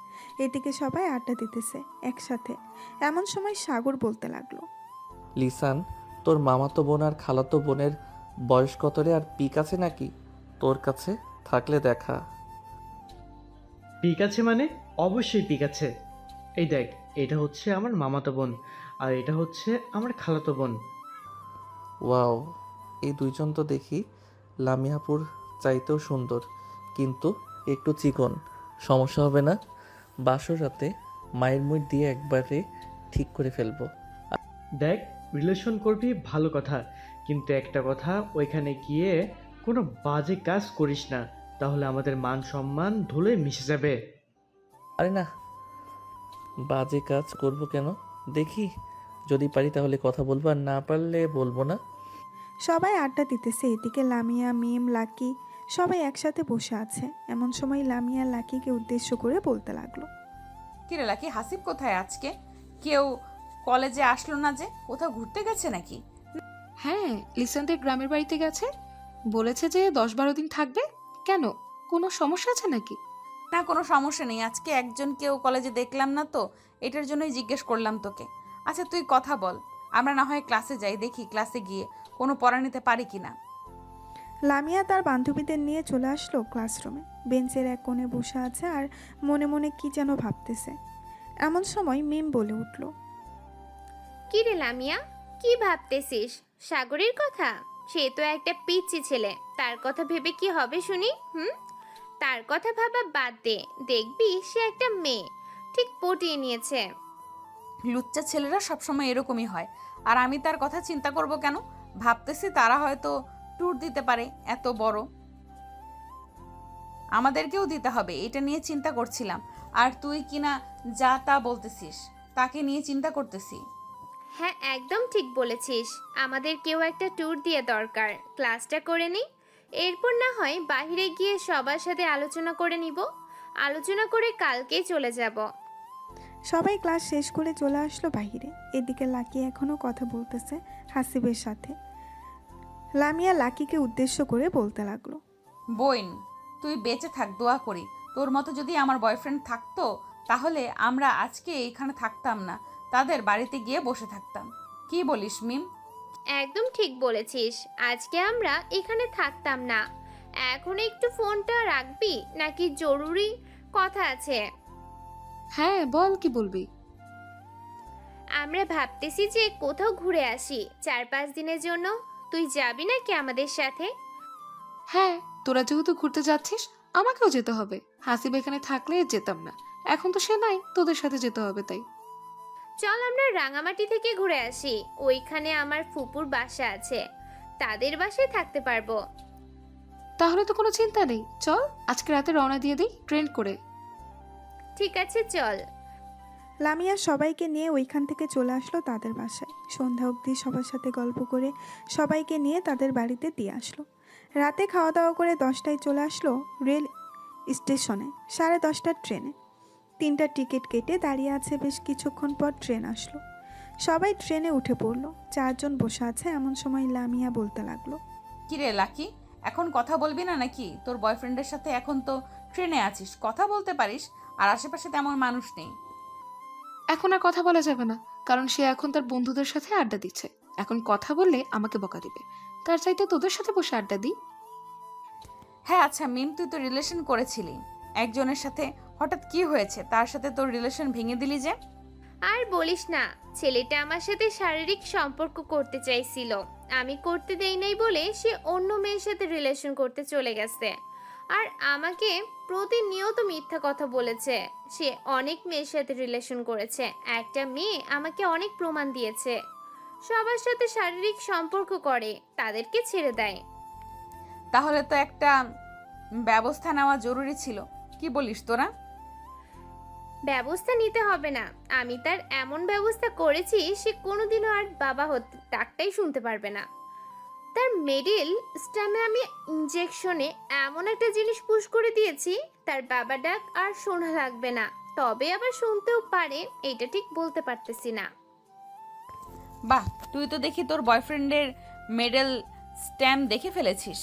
C: এদিকে সবাই আড্ডা দিতেছে একসাথে। এমন সময় সাগর বলতে লাগলো,
A: লিসান, তোর মামাতো বোন আর খালাতো বোনের বয়স কত রে, আর পিক আছে নাকি তোর কাছে? থাকলে দেখা।
K: পিক আছে মানে? অবশ্যই পিক আছে। এই দেখ, এটা হচ্ছে আমার মামাতো বোন, আর এটা হচ্ছে আমার খালাতো বোন।
A: ওয়াও, এই দুইজন তো দেখি লামিয়াপুর চাইতেও সুন্দর, কিন্তু একটু চিকন। সমস্যা হবে না? বাসর রাতে মায়ের মুখ দিয়ে একবারে ঠিক করে ফেলবো।
K: দেখ, রিলেশন করবি ভালো কথা, কিন্তু একটা কথা, ওইখানে গিয়ে কোনো বাজে কাজ করিস না, তাহলে আমাদের মান সম্মান ধুলোয় মিশে যাবে।
A: আরে না, বাজে কাজ করব কেন? দেখি, যদি পারি তাহলে কথা বলবো, আর না পারলে বলবো না।
C: সবাই আড্ডা দিতেছে। এদিকে লামিয়া, মিম, লাকি সবাই একসাথে বসে আছে। এমন সময় লামিয়া লাকিকে উদ্দেশ্য করে বলতে লাগলো,
B: কিরে লাকি, হাসিব কোথায় আজকে? কেউ কলেজে আসলো না যে? কোথাও ঘুরতে গেছে নাকি?
G: হ্যাঁ, লিসানদের গ্রামের বাড়িতে গেছে, বলেছে যে 10-12 দিন থাকবে। কেন, কোনো সমস্যা আছে নাকি?
B: না, কোনো সমস্যা নেই। আজকে একজন কেউ কলেজে দেখলাম না তো, এটার জন্যই জিজ্ঞেস করলাম তোকে। আচ্ছা তুই কথা বল, আমরা না হয় ক্লাসে যাই, দেখি ক্লাসে গিয়ে কোনো পড়া নিতে পারি কিনা।
C: লামিয়া তার বান্ধবীদের নিয়ে চলে আসলো ক্লাসরুমে। বেঞ্চের এক কোণে বসে আছে আর মনে মনে কি যেন ভাবতেছে। এমন সময় মিম বলে উঠল,
H: কি রে লামিয়া, কি ভাবতেছিস? সাগরের কথা? সে তো একটা পিচ্চি ছেলে, তার কথা ভেবে কি হবে শুনি? তার কথা ভাবা বাদ দে, দেখবি সে একটা মেয়ে, ঠিক পটিয়ে নিয়েছে।
B: লুচ্চা ছেলেরা সবসময় এরকমই হয়, আর আমি তার কথা চিন্তা করব কেন? ভাবতেছি তারা হয়তো ট্যুর দিতে পারে এত বড়, আমাদেরকেও দিতে হবে, এটা নিয়ে চিন্তা করছিলাম। আর তুই কিনা যা তা বলতেছিস, তাকে নিয়ে চিন্তা করতেছি।
H: হ্যাঁ, একদম ঠিক বলেছিস। আমাদের কেউ একটা ট্যুর দিয়ে দরকার, ক্লাসটা করে নিই, এরপর না হয় বাইরে গিয়ে সবার সাথে আলোচনা করে নিব। আলোচনা করে কালকেই চলে যাব।
C: সবাই ক্লাস শেষ করে চলে আসলো বাইরে। এদিকে লাকি এখনও কথা বলতেছে হাসিবের সাথে। লামিয়া লাকিকে উদ্দেশ্য করে বলতে লাগলো,
B: বোন, তুই বেঁচে থাক, দোয়া করি। তোর মতো যদি আমার বয়ফ্রেন্ড থাকতো তাহলে আমরা আজকে এইখানে থাকতাম না, তাদের বাড়িতে গিয়ে বসে থাকতাম। কি বলিস মিম?
H: একদম ঠিক বলেছিস, আজকে আমরা এখানে থাকতাম না। এখন একটু ফোনটা রাখবি নাকি জরুরি কথা আছে?
G: হ্যাঁ বল, কি বলবি?
H: আমরা ভাবতেছি যে কোথাও ঘুরে আসি 4-5 দিনের জন্য। তুই যাবি নাকি আমাদের সাথে?
G: হ্যাঁ, তোরা যেহেতু ঘুরতে যাচ্ছিস আমাকেও যেতে হবে। হাসিব এখানে থাকলে যেতাম না, এখন তো সে নাই, তোদের সাথে যেতে হবে তাই।
H: চল আমরা রাঙামাটি থেকে ঘুরে আসি, ওইখানে আমার ফুপুর বাসা আছে, তাদের বাসায় থাকতে পারবো।
G: তাহলে তো কোনো চিন্তা নেই, চল আজকে রাতে রওনা দিয়ে দিই ট্রেন করে।
H: ঠিক আছে চল।
C: লামিয়া সবাইকে নিয়ে ওইখান থেকে চলে আসলো তাদের বাসায়। সন্ধ্যা অবধি সবার সাথে গল্প করে সবাইকে নিয়ে তাদের বাড়িতে দিয়ে আসলো। রাতে খাওয়া দাওয়া করে 10টায় চলে আসলো রেল স্টেশনে 10:30টার ট্রেনে। 3টা টিকিট কেটে দাঁড়িয়ে আছে। বেশ কিছুক্ষণ পর ট্রেন আসলো। সবাই ট্রেনে উঠে পড়লো। 4 জন বসে আছে। এমন সময় লামিয়া বলতে লাগলো,
B: কিরে লাকি, এখন কথা বলবি না নাকি? তোর বয়ফ্রেন্ডের সাথে এখন তো ট্রেনে আছিস, কথা বলতে পারিস, আর আশেপাশে তেমন মানুষ নেই।
G: এখন আর কথা বলা যাবে না, কারণ সে এখন তার বন্ধুদের সাথে আড্ডা দিচ্ছে। এখন কথা বললে আমাকে বকা দিবে, তার চাইতে তোদের সাথে বসে আড্ডা দিই।
B: হ্যাঁ আচ্ছা মিম, তুই তো রিলেশন করেছিলি একজনের সাথে, হঠাৎ কি হয়েছে? তার সাথে তোর রিলেশন ভেঙে দিলি যে?
H: আর বলিস না, ছেলেটা আমার সাথে শারীরিক সম্পর্ক করতে চাইছিল, আমি করতে দেই নাই বলে সে অন্য মেয়ের সাথে রিলেশন করতে চলে গেছে। আর আমাকে প্রতিনিয়ত মিথ্যা কথা বলেছে। সে অনেক মেয়ের সাথে রিলেশন করেছে। একটা মেয়ে আমাকে অনেক প্রমাণ দিয়েছে। সবার সাথে শারীরিক সম্পর্ক করে, তাদেরকে ছেড়ে দেয়।
B: তাহলে তো একটা ব্যবস্থা নেওয়া জরুরি ছিল। কি বলিস তোরা?
H: ব্যবস্থা নিতে হবে না, আমি তার এমন ব্যবস্থা করেছি সে কোনোদিনও আর বাবা হতে ডাকটাই শুনতে পারবে না। তার মিডিল স্ট্যামে আমি ইনজেকশনে এমন একটা জিনিস পুশ করে দিয়েছি, তার বাবা ডাক আর শোনা লাগবে না। তবে আবার শুনতেও পারে, এটা ঠিক বলতে পারতেছি না।
B: বাহ, তুই তো দেখি তোর বয়ফ্রেন্ডের মেডেল স্ট্যাম্প দেখে ফেলেছিস।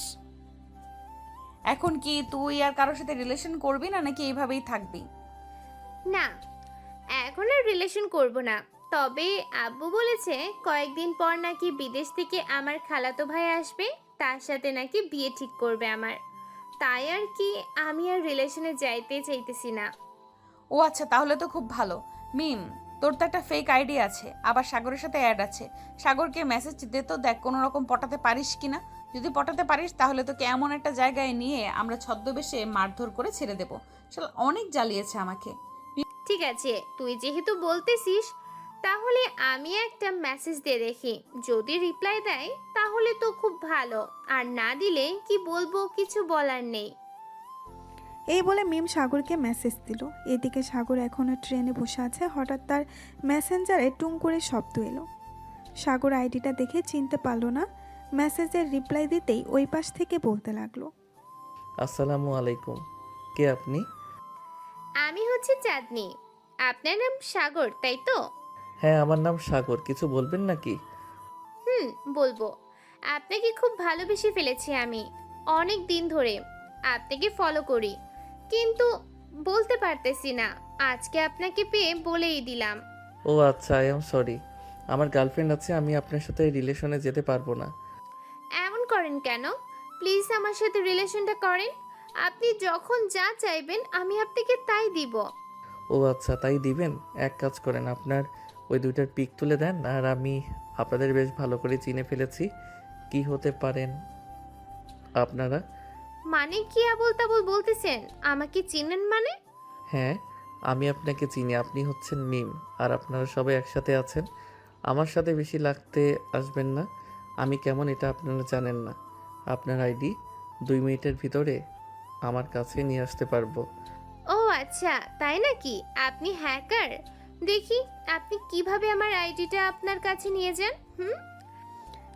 B: এখন কি তুই আর কারোর সাথে রিলেশন করবি না, নাকি এইভাবেই থাকবি?
H: না, এখন আর রিলেশন করব না। তবে আব্বু বলেছে কয়েকদিন পর নাকি বিদেশ থেকে আমার খালাতো ভাই আসবে, তার সাথে নাকি বিয়ে ঠিক করবে আমার। তাই আর কি আমি আর রিলেশনে যাইতে চাইতেছি না।
B: ও আচ্ছা, তাহলে তো খুব ভালো। মিম, তোর তো একটা ফেক আইডি আছে, আবার সাগরের সাথে অ্যাড আছে। সাগরকে মেসেজ দে তো, দেখ কোনো রকম পটাতে পারিস কিনা। যদি পটাতে পারিস তাহলে তোকে এমন একটা জায়গায় নিয়ে আমরা ছদ্মবেশে মারধর করে ছেড়ে দেবো। শালা অনেক জ্বালিয়েছে আমাকে।
H: ঠিক আছে, তুই যেহেতু বলতেছিস তাহলে আমি একটা মেসেজ দিয়ে দেখি। যদি রিপ্লাই দেয় তাহলে তো খুব ভালো, আর না দিলে কি বলবো কিছু বলার নেই।
C: এই বলে মিম সাগরকে মেসেজ দিল। এদিকে সাগর এখনও ট্রেনে বসে আছে। হঠাৎ তার মেসেঞ্জারে টুং করে শব্দ এলো। সাগর আইডিটা দেখে চিনতে পারলো না। মেসেজের রিপ্লাই দিতেই ওই পাশ থেকে বলতে লাগলো,
A: আসসালামু আলাইকুম, কে আপনি?
H: আমি হচ্ছে চাঁদনি। আপনার নাম সাগর, তাই তো?
A: হ্যাঁ, আমার নাম সাগর, কিছু বলবেন নাকি?
H: বলবো। আপনাকে খুব ভালোবেসে ফেলেছি আমি, অনেক দিন ধরে আপনাকে ফলো করি, কিন্তু বলতে পারতেছি না। আজকে আপনাকে পেয়ে বলেই দিলাম।
A: ও আচ্ছা, আই এম সরি, আমার গার্লফ্রেন্ড আছে, আমি আপনার সাথে রিলেশনে যেতে পারবো না।
H: এমন করেন কেন? প্লিজ আমার সাথে রিলেশনটা করেন। আপনি যখন যা চাইবেন আমি আপনাকে তাই দিব।
A: ও আচ্ছা, তাই দিবেন? এক কাজ করেন, আপনার ওই দুইটার পিক তুলে দেন, আর আমি আপনাদের বেশ ভালো করে চিনে ফেলেছি। কি হতে পারেন আপনারা?
H: মানে কি আবল তাবল বলতেছেন? আমাকে চিনেন মানে?
A: হ্যাঁ, আমি আপনাকে চিনি, আপনি হচ্ছেন মিম, আর আপনারা সবাই একসাথে আছেন। আমার সাথে বেশি লাগতে আসবেন না। আমি কেমন এটা আপনারা জানেন না। আপনার আইডি 2 মিনিটের ভিতরে আমার কাছে নিয়ে আসতে পারবো।
H: ও আচ্ছা, তাই নাকি? আপনি হ্যাকার? দেখি আপনি কিভাবে আমার আইডিটা আপনার কাছে নিয়ে যান।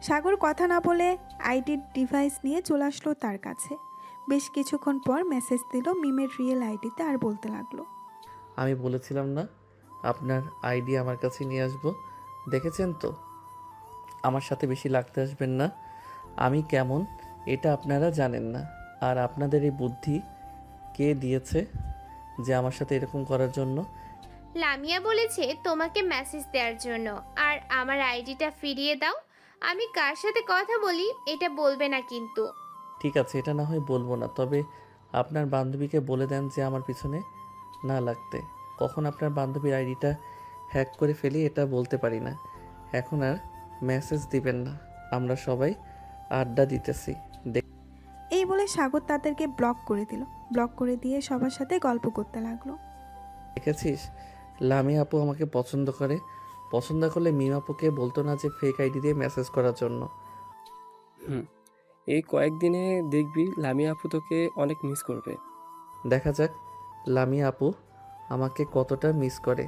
C: সাগর কথা না বলে আইডির ডিভাইস নিয়ে চলে আসলো তার কাছে। বেশ কিছুক্ষণ পর মেসেজ দিল মিমের রিয়েল আইডিতে, আর বলতে লাগলো,
A: আমি বলেছিলাম না আপনার আইডি আমার কাছে নিয়ে আসবো? দেখেছেন তো, আমার সাথে বেশি লাগতে আসবেন না। আমি কেমন এটা আপনারা জানেন না। আর আপনাদের এই বুদ্ধি কে দিয়েছে যে আমার সাথে এরকম করার জন্য?
H: লামিয়া বলেছে তোমাকে মেসেজ দেওয়ার জন্য, আর আমার আইডিটা ফিরিয়ে দাও। আমি কার সাথে কথা বলি এটা বলবে না কিন্তু।
A: ঠিক আছে, এটা না হয় বলবো না, তবে আপনার বান্ধবীকে বলে দেন যে আমার পিছনে না লাগতে। কখন আপনার বান্ধবীর আইডিটা হ্যাক করে ফেলি এটা বলতে পারি না। এখন আর মেসেজ দিবেন না, আমরা সবাই আড্ডা দিতেছি।
C: এই বলে সাগর তাদেরকে ব্লক করে দিল। ব্লক করে দিয়ে সবার সাথে গল্প করতে লাগলো।
A: দেখেছিস, লামি আপু আমাকে পছন্দ করে। পছন্দ করলে মিম আপুকে বলতো না যে ফেক আইডি দিয়ে মেসেজ করার জন্য।
E: এই কয়েকদিনে দেখবি লামিয়া আপু তোকে অনেক মিস করবে।
A: দেখা যাক লামি আপু আমাকে কতটা মিস করে।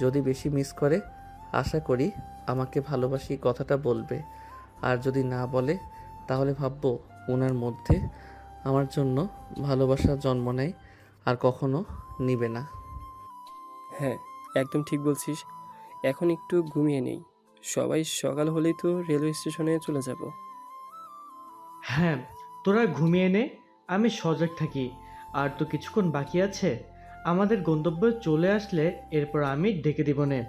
A: যদি বেশি মিস করে, আশা করি আমাকে ভালোবাসি কথাটা বলবে। আর যদি না বলে, তাহলে ভাববো ওনার মধ্যে আমার জন্য ভালোবাসা জন্ম নেয় আর কখনো নিবে না।
E: হ্যাঁ, একদম ঠিক বলছিস। এখন একটু ঘুমিয়ে নেই, সবাই সকাল হলেই তো রেলওয়ে স্টেশনে চলে যাব।
K: হ্যাঁ, তোরা ঘুমিয়ে নে, আমি সজাগ থাকি। আর তো কিছুক্ষণ বাকি আছে, আমাদের গন্তব্যে চলে আসলে এরপর আমি ডেকে দিব নে।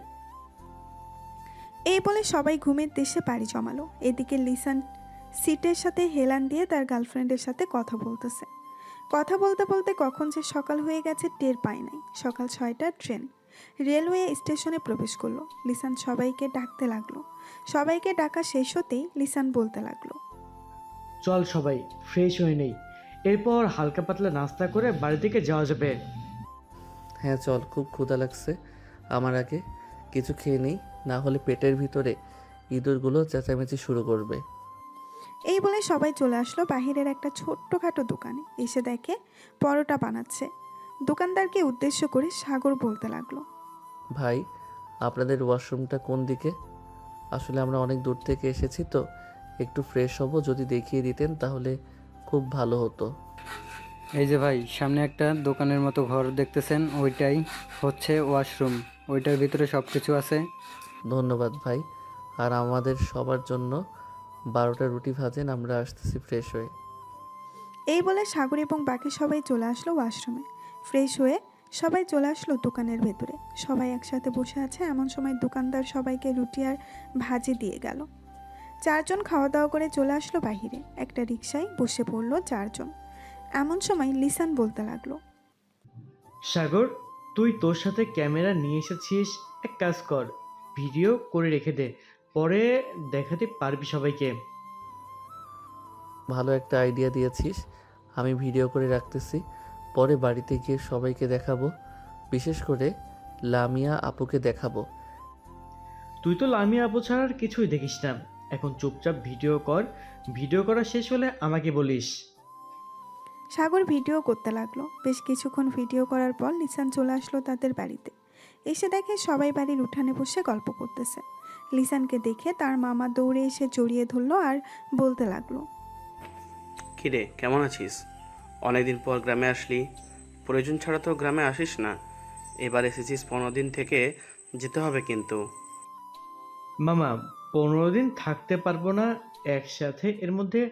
C: এই বলে সবাই ঘুমের দেশে পাড়ি জমালো। এদিকে লিসান সিটের সাথে হেলান দিয়ে তার গার্লফ্রেন্ডের সাথে কথা বলতেছে। কথা বলতে বলতে কখন যে সকাল হয়ে গেছে টের পায় নাই। সকাল 6টার ট্রেন রেলওয়ে স্টেশনে প্রবেশ করলো। লিসান সবাইকে ডাকতে লাগলো। সবাইকে ডাকা শেষ হতেই লিসান বলতে লাগলো,
K: চল সবাই ফ্রেশ হয়ে নেই, এরপর হালকা পাতলা নাস্তা করে বাড়ি থেকে যাওয়া যাবে।
A: হ্যাঁ চল, খুব ক্ষুধা লাগছে। আমার আগে কিছু খেয়ে নেই, না হলে পেটের ভিতরে ইঁদুরগুলো চেঁচামেচি শুরু করবে।
C: এই বলে সবাই চলে আসলো বাহিরের একটা ছোট্টখাটো দোকানে। এসে দেখে পরোটা বানাচ্ছে। দোকানদারকে উদ্দেশ্য করে সাগর বলতে লাগলো,
A: ভাই, আপনাদের ওয়াশরুমটা কোন দিকে? আসলে আমরা অনেক দূর থেকে এসেছি তো, একটু ফ্রেশ হব, যদি দেখিয়ে দিতেন তাহলে খুব ভালো হতো।
M: এই যে ভাই, সামনে একটা দোকানের মতো ঘর দেখতেছেন, ওইটাই হচ্ছে ওয়াশরুম। ওইটার ভিতরে সব কিছু আছে।
A: ধন্যবাদ ভাই। আর আমাদের সবার জন্য 12টা রুটি ভাজেন, আমরা আসতেছি ফ্রেশ হয়ে।
C: এই বলে সাগর এবং বাকি সবাই চলে আসলো ওয়াশরুমে। ফ্রেশ হয়ে সবাই চলে আসলো দোকানের ভেতরে। সবাই একসাথে বসে আছে, এমন সময় দোকানদার সবাইকে রুটি আর ভাজি দিয়ে গেল। 4 জন খাওয়া দাওয়া করে চলে আসলো বাহিরে। একটা রিকশায় বসে পড়লো 4 জন। এমন সময় লিসান বলতে লাগলো,
K: সাগর, তুই তোর সাথে ক্যামেরা নিয়ে এসেছিস, এক কাজ কর, ভিডিও করে রেখে দে, পরে দেখাতে পারবি সবাইকে।
A: ভালো একটা আইডিয়া দিয়েছিস, আমি ভিডিও করে রাখতেছি, পরে বাড়িতে গিয়ে সবাইকে দেখাবো, বিশেষ করে লামিয়া আপুকে দেখাবো।
K: তুই তো লামিয়া আপু ছাড়া আর কিছুই দেখিস না, এখন চুপচাপ ভিডিও কর, ভিডিও করা শেষ হলে আমাকে বলিস।
C: সাগর ভিডিও করতে লাগলো। বেশ কিছুক্ষণ ভিডিও করার পর লিসান চলে আসলো তাদের বাড়িতে। এসে দেখে সবাই বাড়ির উঠানে বসে গল্প করতেছে। লিসানকে দেখে তার মামা দৌড়ে এসে জড়িয়ে ধরলো আর বলতে লাগলো,
N: কিরে, কেমন আছিস? অনেকদিন পর গ্রামে আসলি, প্রয়োজন ছাড়া তো গ্রামে আসিস না, এবার এসেছিস 15 দিন থেকে যেতে হবে কিন্তু।
K: মামা, 15 দিন থাকতে পারবো না একসাথে, এর মধ্যে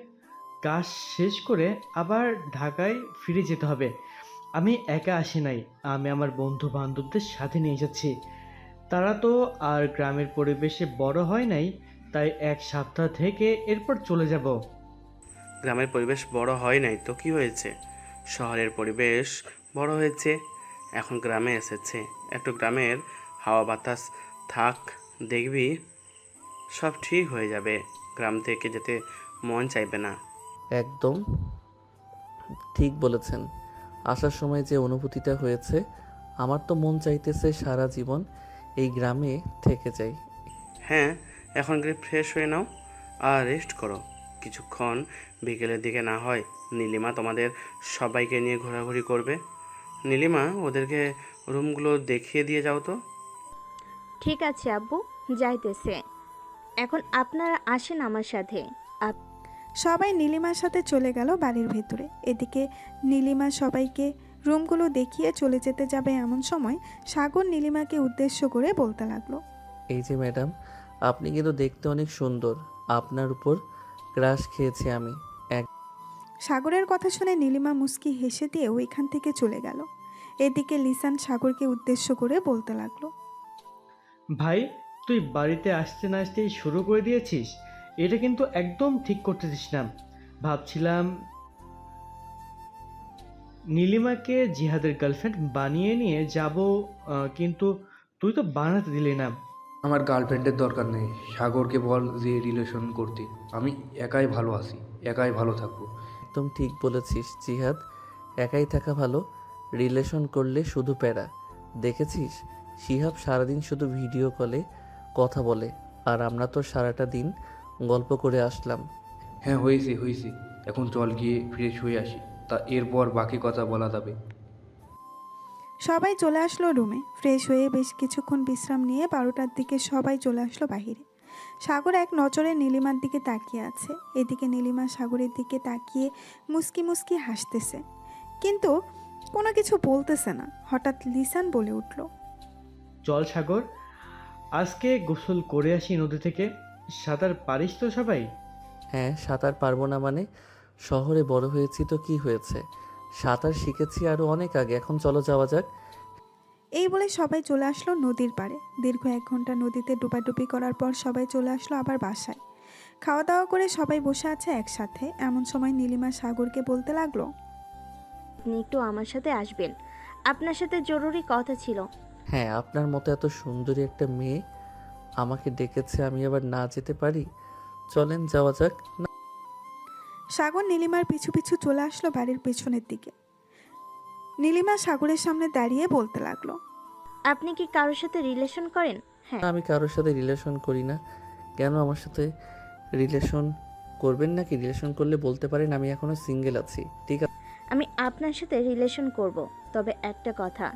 K: কাজ শেষ করে আবার ঢাকায় ফিরে যেতে হবে। আমি একা আসি নাই, আমি আমার বন্ধু বান্ধবদের সাথে নিয়ে যাচ্ছি। তারা তো আর গ্রামের পরিবেশে বড় হয় নাই, তাই 1 সপ্তাহ থেকে এরপর চলে যাব।
N: গ্রামের পরিবেশ বড় হয় নাই তো কি হয়েছে, শহরের পরিবেশ বড় হয়েছে, এখন গ্রামে এসেছে, একটু গ্রামের হাওয়া বাতাস থাক, দেখবি সব ঠিক হয়ে যাবে, গ্রাম থেকে যেতে মন চাইবে না।
A: একদম ঠিক বলেছেন। আসার সময় যে অনুভূতিটা হয়েছে, আমার তো মন চাইতেছে সারা জীবন এই গ্রামে থেকে যাই।
N: হ্যাঁ, এখন গিয়ে ফ্রেশ হয়ে নাও আর রেস্ট করো কিছুক্ষণ, বিকেলের দিকে না হয় নীলিমা তোমাদের সবাইকে নিয়ে ঘোরাঘুরি করবে। নীলিমা, ওদেরকে রুমগুলো দেখিয়ে দিয়ে যাও তো।
H: ঠিক আছে আব্বু, যাইতেছে। এখন আপনারা আসেন আমার সাথে।
C: সবাই নীলিমার সাথে চলে গেল বাড়ির ভেতরে। এদিকে নীলিমা সবাইকে রুমগুলো দেখিয়ে চলে যেতে যাবে এমন সময় সাগর নীলিমাকে উদ্দেশ্য করে বলতে লাগলো,
A: এই যে ম্যাডাম, আপনি কিন্তু দেখতে অনেক সুন্দর, আপনার উপর ক্রাশ খেয়েছি আমি।
C: সাগরের কথা শুনে নীলিমা মুস্কি হেসে দিয়ে ওইখান থেকে চলে গেল। এদিকে লিসান সাগরকে উদ্দেশ্য করে বলতে লাগলো,
K: ভাই, তুই বাড়িতে আসতে না আসতেই শুরু করে দিয়েছিস, এটা কিন্তু একদম ঠিক করতেছিস না। ভাবছিলাম নীলিমাকে জিহাদের গার্লফ্রেন্ড বানিয়ে নিয়ে যাব, কিন্তু তুই তো বানাতে দিলি না।
O: আমার গার্লফ্রেন্ডের দরকার নেই, সাগরকে বল যে রিলেশন করতে, আমি একাই ভালো আছি, একাই ভালো থাকবো।
A: একদম ঠিক বলেছিস জিহাদ, একাই থাকা ভালো, রিলেশন করলে শুধু প্যারা। দেখেছিস শিহাব সারাদিন শুধু ভিডিও কলে কথা বলে, আর আমরা তো সারাটা দিন গল্প করে আসলাম।
O: হ্যাঁ হয়েছে হয়েছে, এখন চল গিয়ে ফ্রেশ হয়ে আসি, তা এরপর বাকি কথা বলা যাবে।
C: সবাই চলে আসলো রুমে। ফ্রেশ হয়ে বেশ কিছুক্ষণ বিশ্রাম নিয়ে 12টার দিকে সবাই চলে আসলো বাহিরে। সাগর এক নজরে নীলিমার দিকে তাকিয়ে আছে। এদিকে নীলিমা সাগরের দিকে তাকিয়ে মুস্কি মুস্কি হাসতেছে, কিন্তু কোনো কিছু বলতেছে না। হঠাৎ লিসান বলে উঠল,
K: চল সাগর, আজকে গোসল করে আসি নদী থেকে। সাঁতার পারিস তো সবাই?
A: হ্যাঁ, সাঁতার পারবো না মানে? শহরে বড় হয়েছি তো কি হয়েছে, সাঁতার শিখেছি আরও অনেক আগে, এখন চলো যাওয়া যাক।
C: এই বলে সবাই চলে আসলো নদীর পাড়ে। দীর্ঘ 1 ঘন্টা নদীতে ডুবাডুবি করার পর সবাই চলে আসলো আবার বাসায়। খাওয়া দাওয়া করে সবাই বসে আছে একসাথে। এমন সময় নীলিমা সাগরকে বলতে লাগলো,
H: আপনি একটু আমার সাথে আসবেন, আপনার সাথে জরুরি কথা ছিল।
A: হ্যাঁ, আপনার মতো এত সুন্দরী একটা মেয়ে আমাকে ডেকেছে, আমি আবার না যেতে পারি? চলেন যাওয়া যাক।
C: সাগর নীলিমার পিছু পিছু চলে আসলো বাড়ির পেছনের দিকে। নীলিমা সাগরের সামনে দাঁড়িয়ে বলতে লাগলো,
H: আপনি কি কারোর সাথে রিলেশন করেন? হ্যাঁ।
A: আমি কারোর সাথে রিলেশন করি না। কেন আমার সাথে রিলেশন করবেন নাকি? রিলেশন করলে বলতে পারেন, আমি এখনো সিঙ্গেল আছি। ঠিক আছে?
H: আমি আপনার সাথে রিলেশন করব, তবে একটা কথা,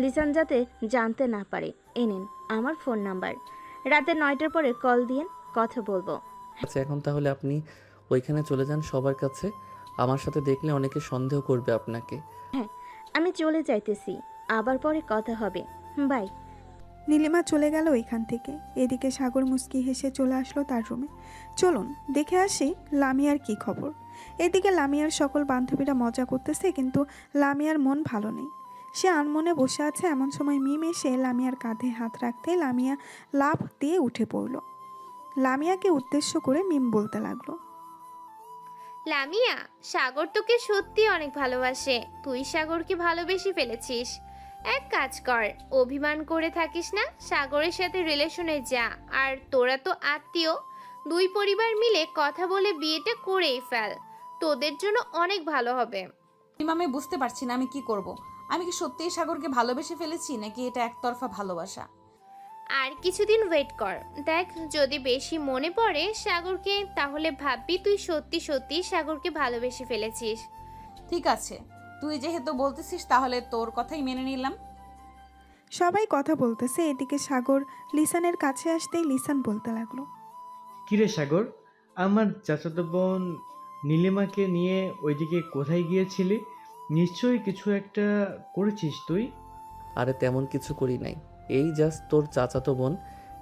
H: লিসান যাতে জানতে না পারে। এ নিন আমার ফোন নাম্বার, রাতে 9টার পরে কল দিয়েন, কথা বলবো।
A: আচ্ছা, এখন তাহলে আপনি ওইখানে চলে যান সবার কাছে। আমার সাথে দেখলে অনেকে সন্দেহ করবে আপনাকে।
H: হ্যাঁ, আমি চলে যাইতেছি, আবার পরে কথা হবে, বাই।
C: নীলিমা চলে গেল ওইখান থেকে। এদিকে সাগর মুচকি হেসে চলে আসলো তার রুমে। চলুন দেখে আসি লামিয়ার কি খবর। এদিকে লামিয়ার সকল বান্ধবীরা মজা করতেছে, কিন্তু লামিয়ার মন ভালো নেই। সে আনমনে বসে আছে। এমন সময় মিম এসে লামিয়ার কাঁধে হাত রাখতে লামিয়া লাফ দিয়ে উঠে পড়ল। লামিয়াকে উদ্দেশ্য করে মিম বলতে লাগলো,
H: লামিয়া, সাগর তোকে সত্যি অনেক ভালোবাসে। তুই সাগরকে ভালোবেসে ফেলেছিস। এক কাজ কর, অভিমান করে থাকিস না, সাগরের সাথে রিলেশনে যা। আর তোরা তো আত্মীয়, দুই পরিবার মিলে কথা বলে বিয়েটা করেই ফেল, তোদের জন্য অনেক ভালো হবে।
B: আমি বুঝতে পারছি না আমি কি করব। আমি কি সত্যিই সাগরকে ভালোবেসে ফেলেছি, নাকি এটা একতরফা ভালোবাসা?
H: আর কিছুদিন ওয়েট কর, দেখ যদি বেশি মনে পড়ে সাগরকে, তাহলে ভাববি তুই সত্যি সত্যি সাগরকে ভালোবেসে ফেলেছিস।
B: ঠিক আছে, তুই যেহেতু বলতেছিস তাহলে তোর কথাই মেনে নিলাম।
C: সবাই কথা বলতেছে। এদিকে সাগর লিসানের কাছে আসতেই লিসান বলতে লাগলো,
K: কিরে সাগর, আমার চাচাতো বোন নীলিমাকে নিয়ে ওইদিকে কোথায় গিয়েছিলি? নিশ্চয়ই কিছু একটা করেছিস তুই।
A: আরে তেমন কিছু করি নাই। এই জাস্ট তোর চাচাতো বোন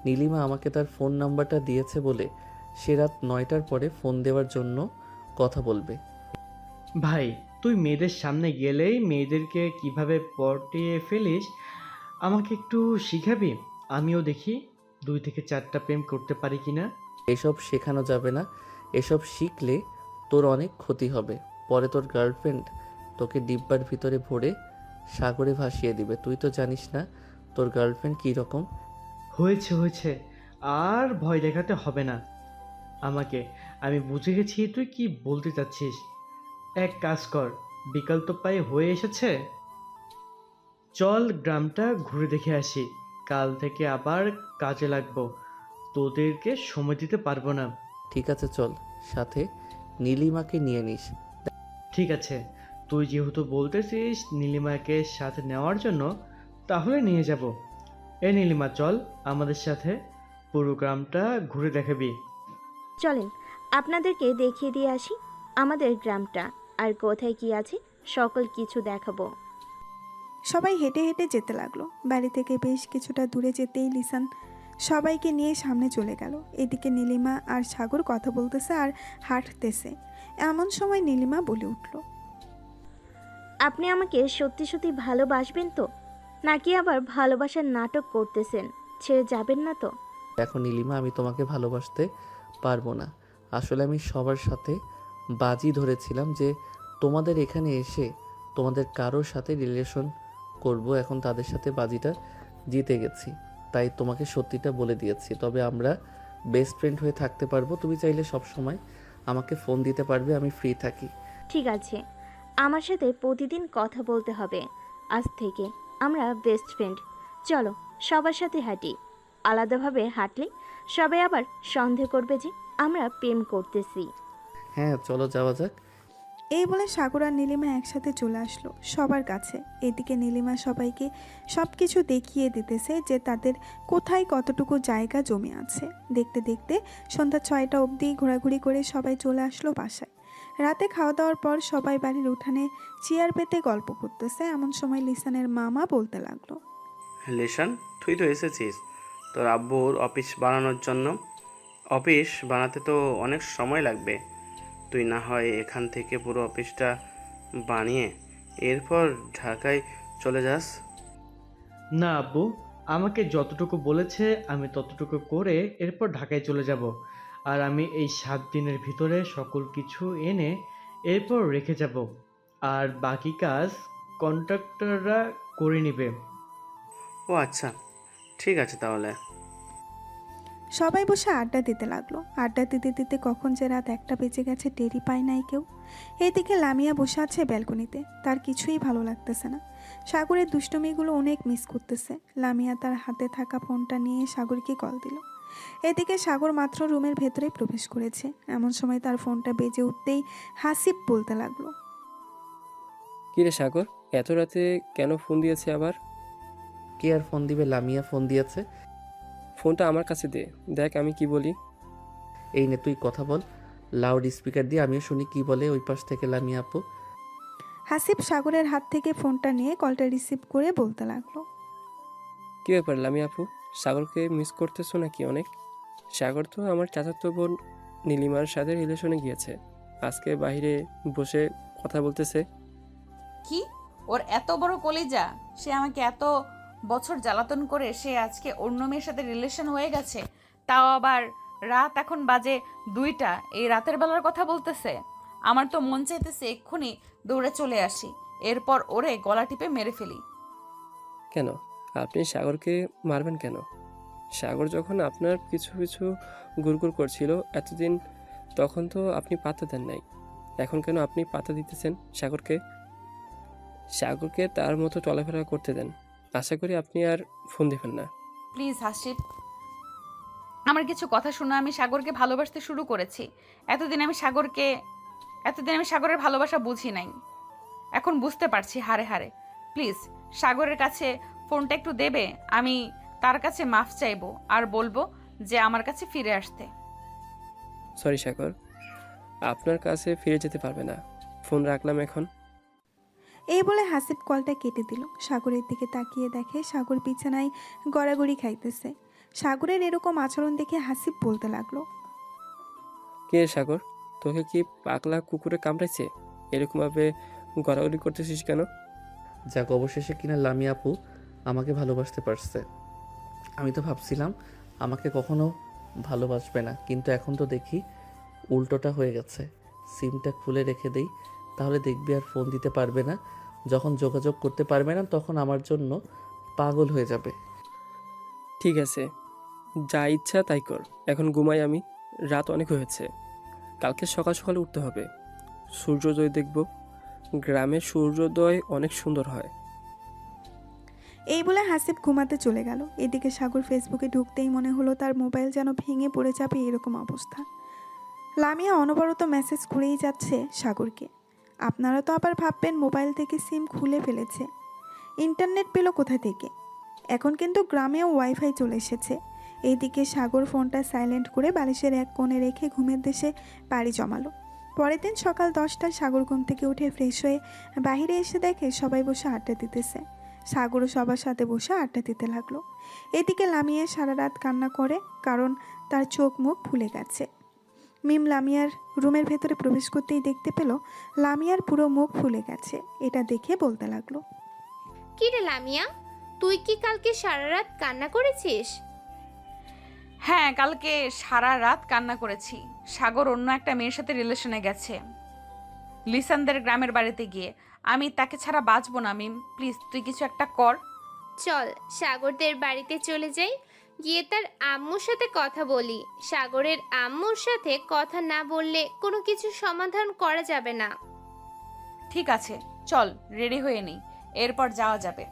A: নীলিমা আমাকে তার ফোন নাম্বারটা দিয়েছে বলে সে রাত 9টার পরে ফোন দেওয়ার জন্য কথা বলবে।
K: ভাই, তুই মেয়েদের সামনে গেলেই মেয়েদেরকে কিভাবে পটিয়ে ফেলিস আমাকে একটু শিখাবি? আমিও দেখি 2 থেকে 4টা প্রেম করতে পারি কিনা।
A: এসব শেখানো যাবে না। এসব শিখলে তোর অনেক ক্ষতি হবে। পরে তোর গার্লফ্রেন্ড তোকে ডিব্বার ভিতরে ভরে সাগরে ভাসিয়ে দিবে। তুই তো জানিস না তোর গার্লফ্রেন্ড কী রকম।
K: হয়েছে হয়েছে, আর ভয় দেখাতে হবে না আমাকে। আমি বুঝে গেছি তুই কি বলতে চাচ্ছিস। এক কাজ কর, বিকাল তো প্রায় হয়ে এসেছে, চল গ্রামটা ঘুরে দেখে আসি। কাল থেকে আবার কাজে লাগবো, তোদেরকে সময় দিতে পারবো না।
A: ঠিক আছে চল, সাথে নীলিমাকে নিয়ে নিস।
K: ঠিক আছে, তুই যেহেতু বলতেছিস নীলিমাকে সাথে নেওয়ার জন্য, তাহলে নিয়ে যাব। নীলিমা চল আমাদের সাথে, পুরো গ্রামটা ঘুরে দেখাবি।
H: চলেন আপনাদেরকে দেখিয়ে দিয়ে আসি আমাদের গ্রামটা, আর কোথায় কি আছে সকল কিছু দেখাবো।
C: সবাই হেঁটে হেঁটে যেতে লাগলো। বাড়ি থেকে বেশ কিছুটা দূরে যেতেই লিসান সবাইকে নিয়ে সামনে চলে গেল। এদিকে নীলিমা আর সাগর কথা বলতেছে আর হাঁটতেছে। এমন সময় নীলিমা বলে উঠল,
H: আপনি আমাকে সত্যি সত্যি ভালোবাসবেন তো, নাকি আবার ভালোবাসার নাটক করতেছেন? ছেড়ে যাবেন না তো?
A: দেখো নীলিমা, আমি তোমাকে ভালোবাসতে পারবো না। আসলে আমি সবার সাথে বাজি ধরেছিলাম যে তোমাদের এখানে এসে তোমাদের কারোর সাথে রিলেশন করব। এখন তাদের সাথে বাজিটা জিতে গেছি, তাই তোমাকে সত্যিটা বলে দিয়েছি। তবে আমরা বেস্ট ফ্রেন্ড হয়ে থাকতে পারবো। তুমি চাইলে সব সময় আমাকে ফোন দিতে পারবে, আমি ফ্রি থাকি।
H: ঠিক আছে, আমার সাথে প্রতিদিন কথা বলতে হবে। আজ থেকে আমরা বেস্ট ফ্রেন্ড। চলো সবার সাথে হাঁটি। আলাদাভাবে হাঁটলে সবাই আবার সন্দেহ করবে যে আমরা প্রেম করতেছি।
A: হ্যাঁ চলো যাওয়া যাক।
C: এই বলে সাগর আর নীলিমা একসাথে চলে আসলো সবার কাছে। এদিকে নীলিমা সবাইকে সব কিছু দেখিয়ে দিতেছে যে তাদের কোথায় কতটুকু জায়গা জমে আছে। দেখতে দেখতে সন্ধ্যা 6টা অবধি ঘোরাঘুরি করে সবাই চলে আসলো বাসায়। রাতে খাওয়া দাওয়ার পর সবাই বাড়ির উঠানে চেয়ার পেতে গল্প করতেছে। এমন সময় লিসানের মামা বলতে লাগলো,
N: লিসান, তুই তো এসেছিস তোর আব্বুর অফিস বানানোর জন্য। অফিস বানাতে তো অনেক সময় লাগবে। তুই না হয় এখান থেকে পুরো অফিসটা বানিয়ে এরপর ঢাকায় চলে যাস।
K: না আব্বু, আমাকে যতটুকু বলেছে আমি ততটুকু করে এরপর ঢাকায় চলে যাব। আর আমি এই 7 দিনের ভিতরে সকল কিছু এনে এরপর রেখে যাব, আর বাকি কাজ কন্ট্রাক্টররা করে নেবে।
N: ও আচ্ছা, ঠিক আছে তাহলে।
C: সবাই বসে আড্ডা দিতে লাগলো। আড্ডা দিতে দিতে কখন যে রাত 1টা বেজে গেছে টেরই পায় নাই কেউ। এদিকে লামিয়া বসে আছে ব্যালকনিতে, তার কিছুই ভালো লাগতেছে না। সাগরের দুষ্টুমিগুলো অনেক মিস করতেছে। লামিয়া তার হাতে থাকা ফোনটা নিয়ে সাগরকে কল দিল। এদিকে সাগর মাত্র রুমের ভেতরে প্রবেশ করেছে, এমন সময় তার ফোনটা বেজে উঠতেই হাসিব বলতে লাগলো,
E: কিরে সাগর, এত রাতে কেন ফোন দিয়েছে আবার?
A: কে আর ফোন দিবে? লামিয়া ফোন দিয়েছে।
E: ফোনটা আমার কাছে দে, দেখ আমি কি বলি।
A: এই নে তুই কথা বল, লাউড স্পিকার দিয়ে আমিও শুনি কি বলে ওই পাশ থেকে লামিয়া আপু।
C: হাসিব সাগরের হাত থেকে ফোনটা নিয়ে কলটা রিসিভ করে বলতে লাগলো,
E: কি ব্যাপার লামিয়া আপু, সাগরকে মিস করতেছো নাকি অনেক? সাগর তো আমার চাচাতো বোন নীলিমার সাথে রিলেশনে গিয়েছে, আজকে বাইরে বসে কথা বলতেছে।
B: কি ওর এত বড় কলিজা, সে আমাকে এত বছর জ্বালাতন করে সে আজকে অন্য মেয়ের সাথে রিলেশন হয়ে গেছে, তাও আবার রাত এখন বাজে 2টা, এই রাতের বেলার কথা বলতেছে। আমার তো মন চাইতেছে এক্ষুনি দৌড়ে চলে আসি, এরপর ওরে গলা টিপে মেরে ফেলি।
E: কেন আপনি সাগরকে মারবেন কেন? সাগর যখন আপনার পিছু পিছু গুড়গুড় করছিল এতদিন, তখন তো আপনি পাত্তা দেন নাই, এখন কেন আপনি পাত্তা দিতেছেন সাগরকে? সাগরকে তার মতো চলাফেরা করতে দেন, আশা করি আপনি আর ফোন দিবেন না।
B: প্লিজ হাসিব, আমার কিছু কথা শোনো। আমি সাগরকে ভালোবাসতে শুরু করেছি। এতদিন আমি সাগরের ভালোবাসা বুঝি নাই, এখন বুঝতে পারছি হারে হারে। প্লিজ সাগরের কাছে ফোনটা একটু দেবে? আমি তার কাছে মাফ চাইবো আর বলবো যে আমার কাছে ফিরে আসতে।
E: সরি সাগর, আপনার কাছে ফিরে যেতে পারবে না, ফোন রাখলাম এখন।
C: এই বলে হাসিব কলটা কেটে দিল। সাগরের দিকে তাকিয়ে দেখে সাগর বিছানায় গড়াগড়ি খাইতেছে। সাগরের এরকম আচরণ দেখে হাসিব বলতে লাগলো,
E: কে সাগর, তোকে কি পাগলা কুকুরে কামড়াইছে? এরকমভাবে গড়াগড়ি করতেছিস কেন?
A: যাক, অবশেষে কিনা লামিয়া আপু আমাকে ভালোবাসতে পারছে। আমি তো ভাবছিলাম আমাকে কখনো ভালোবাসবে না, কিন্তু এখন তো দেখি উল্টোটা হয়ে গেছে। সিমটা খুলে রেখে দেই, তাহলে দেখবি আর ফোন দিতে পারবে না। যখন যোগাযোগ করতে পারবে না তখন আমার জন্য পাগল হয়ে যাবে।
E: ঠিক আছে, যা ইচ্ছা তাই কর, এখন ঘুমাই আমি, রাত অনেক হয়েছে, কালকে সকাল সকাল উঠতে হবে, সূর্যোদয় দেখব। গ্রামের সূর্যোদয় অনেক সুন্দর হয়।
C: এই বলে হাসিব ঘুমাতে চলে গেল। এদিকে সাগর ফেসবুকে ঢুকতেই মনে হলো তার মোবাইল যেন ভেঙে পড়ে যাবে এরকম অবস্থা। লামিয়া অনবরত মেসেজ করেই যাচ্ছে সাগরকে। আপনারা তো আবার ভাববেন মোবাইল থেকে সিম খুলে ফেলেছে, ইন্টারনেট পেল কোথা থেকে? এখন কিন্তু গ্রামেও ওয়াইফাই চলে এসেছে। এইদিকে সাগর ফোনটা সাইলেন্ট করে বালিশের এক কোণে রেখে ঘুমের দেশে পাড়ি জমালো। পরের দিন সকাল 10টায় সাগর ঘুম থেকে উঠে ফ্রেশ হয়ে বাইরে এসে দেখে সবাই বসে আড্ডা দিতেছে। সাগরও সবার সাথে বসে আড্ডা দিতে লাগলো। এদিকে লামিয়া সারা রাত কান্না করে, কারণ তার চোখ মুখ ফুলে গেছে। মিম লামিয়ার রুমের ভেতরে প্রবেশ করতেই দেখতে পেল লামিয়ার পুরো মুখ ফুলে গেছে। এটা দেখে বলতে লাগলো,
H: কি রে লামিয়া, তুই কি কালকে সারা রাত কান্না করেছিস?
B: হ্যাঁ, কালকে সারা রাত কান্না করেছি। সাগর অন্য একটা মেয়ের সাথে রিলেশনে গেছে, লিসানদের গ্রামের বাড়িতে গিয়ে। আমি তাকে ছাড়া বাঁচবো না। মিম প্লিজ তুই কিছু একটা কর।
H: চল সাগরদের বাড়িতে চলে যাই, গিয়ে তার আম্মুর সাথে কথা বলি। সাগরের আম্মুর সাথে কথা না বললে কোনো কিছু সমাধান করা যাবে না।
B: ঠিক আছে, চল রেডি হয়ে নেই, এরপর যাওয়া যাবে।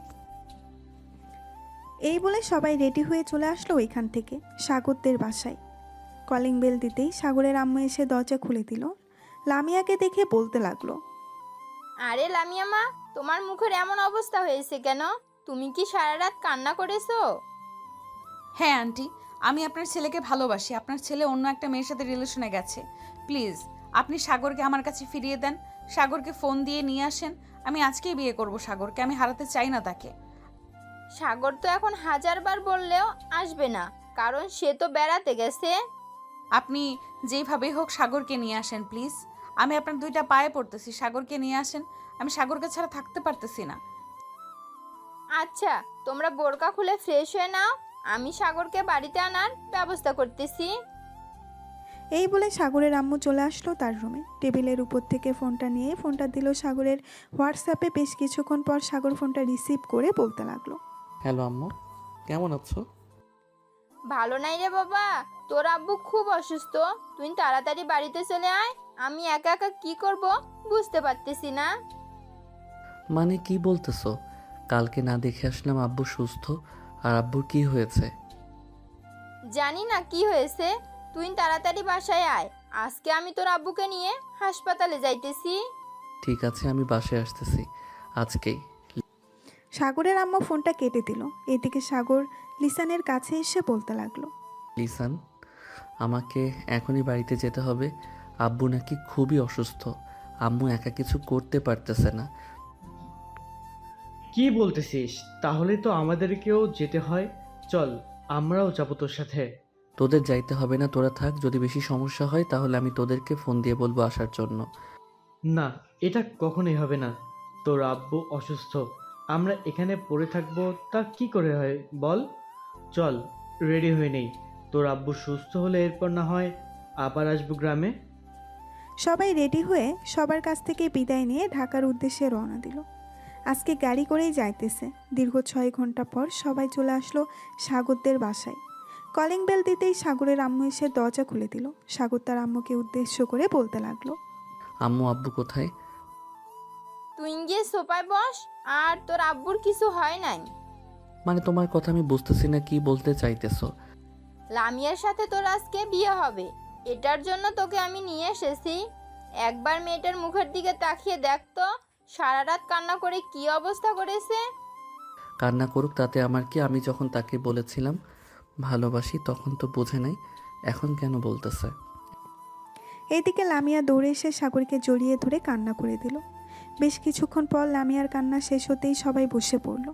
C: এই বলে সবাই রেডি হয়ে চলে আসলো ওইখান থেকে সাগরদের বাসায়। কলিং বেল দিতেই সাগরের আম্মু এসে দরজা খুলে দিল। লামিয়াকে দেখে বলতে লাগলো,
D: আরে লামিয়া মা, তোমার মুখের এমন অবস্থা হয়েছে কেন? তুমি কি সারা রাত কান্না করেছো?
B: হ্যাঁ আন্টি, আমি আপনার ছেলেকে ভালোবাসি। আপনার ছেলে অন্য একটা মেয়ের সাথে রিলেশনে গেছে। প্লিজ আপনি সাগরকে আমার কাছে ফিরিয়ে দেন। সাগরকে ফোন দিয়ে নিয়ে আসেন। আমি আজকেই বিয়ে করব সাগরকে, আমি হারাতে চাই না তাকে।
D: সাগর তো এখন 1000বার বললেও আসবে না, কারণ সে তো বেড়াতে গেছে।
B: আপনি যেইভাবেই হোক সাগরকে নিয়ে আসেন প্লিজ। আমি আপনার 2টা পায়ে পড়তেছি, সাগরকে নিয়ে আসেন। আমি সাগরকে ছাড়া থাকতে পারতেছি না।
D: আচ্ছা, তোমরা বোরকা খুলে ফ্রেশ হয়ে নাও, আমি সাগরকে বাড়িতে আনার ব্যবস্থা করতেছি।
C: এই বলে সাগরের আম্মু চলে আসলো তার রুমে। টেবিলের উপর থেকে ফোনটা নিয়ে ফোনটা দিল সাগরের হোয়াটসঅ্যাপে। বেশ কিছুক্ষণ পর সাগর ফোনটা রিসিভ করে বলতে লাগলো,
A: হ্যালো আম্মু, কেমন আছো?
D: ভালো নাই রে বাবা, তোর আব্বু খুব অসুস্থ, তুই তাড়াতাড়ি বাড়িতে চলে আয়। আমি একা একা কি করব বুঝতে পারতেছি না।
A: মানে কি বলতেছো? কালকে না দেখে আসলাম আব্বু সুস্থ, আর আব্বুর কি হয়েছে?
D: জানি না কি হয়েছে, তুই তাড়াতাড়ি বাসায় আয়। আজকে আমি তোর আব্বুকে নিয়ে হাসপাতালে যাইতেছি।
A: ঠিক আছে, আমি বাসায় আসতেছি আজকেই।
C: সাগরের আম্মু ফোনটা কেটে দিল। এদিকে সাগর লিসানের কাছে এসে বলতে লাগলো,
A: লিসান, আমাকে এখনই বাড়িতে যেতে হবে। আব্বু নাকি খুবই অসুস্থ, আম্মু একা কিছু করতে পারতেছে না।
K: কি বলতেছিস? তাহলে তো আমাদেরকেও যেতে হয়। চল, আমরাও যাবো তোর সাথে।
A: তোদের যাইতে হবে না, তোরা থাক। যদি বেশি সমস্যা হয় তাহলে আমি তোদেরকে ফোন দিয়ে বলবো আসার জন্য।
K: না, এটা কখনোই হবে না। তোর আব্বু অসুস্থ, আমরা এখানে পড়ে থাকবো তা কি করে হয় বল? চল, রেডি হয়ে নেই। তোর আব্বু সুস্থ হলে এরপর না হয় আবার আসবো গ্রামে।
C: সবাই রেডি হয়ে সবার কাছ থেকে বিদায় নিয়ে ঢাকার উদ্দেশ্যে রওনা দিল। আজকে গাড়ি করেই যাইতেছে। দীর্ঘ 6 ঘন্টা পর সবাই চলে আসলো সাগরদের বাসায়। কলিং বেল দিতেই সাগরের আম্মু এসে দরজা খুলে দিল। সাগর তার আম্মুকে উদ্দেশ্য করে বলতে লাগলো,
A: আম্মু আব্বু কোথায়?
D: তুই গিয়ে সোফায় বস, আর তোর আব্বুর কিছু হয় নাই।
A: মানে তোমার কথা আমি বুঝতেছি না, কি বলতে চাইতেছো?
D: লামিয়ার সাথে তোর আজকে বিয়ে হবে, এটার জন্য তোকে আমি নিয়ে এসেছি। একবার মেয়েটার মুখের দিকে তাকিয়ে দেখ তো, সারা রাত কান্না করে কি অবস্থা করেছে।
A: কান্না করুক, তাতে আমার কি? আমি যখন তাকে বলেছিলাম ভালোবাসি তখন তো বোঝে নাই, এখন কেন বলতেছে?
C: এইদিকে লামিয়া দৌড়ে এসে সাগরকে জড়িয়ে ধরে কান্না করে দিল। বেশ কিছুক্ষণ পর লামিয়ার কান্না শেষ হতেই সবাই বসে পড়ল।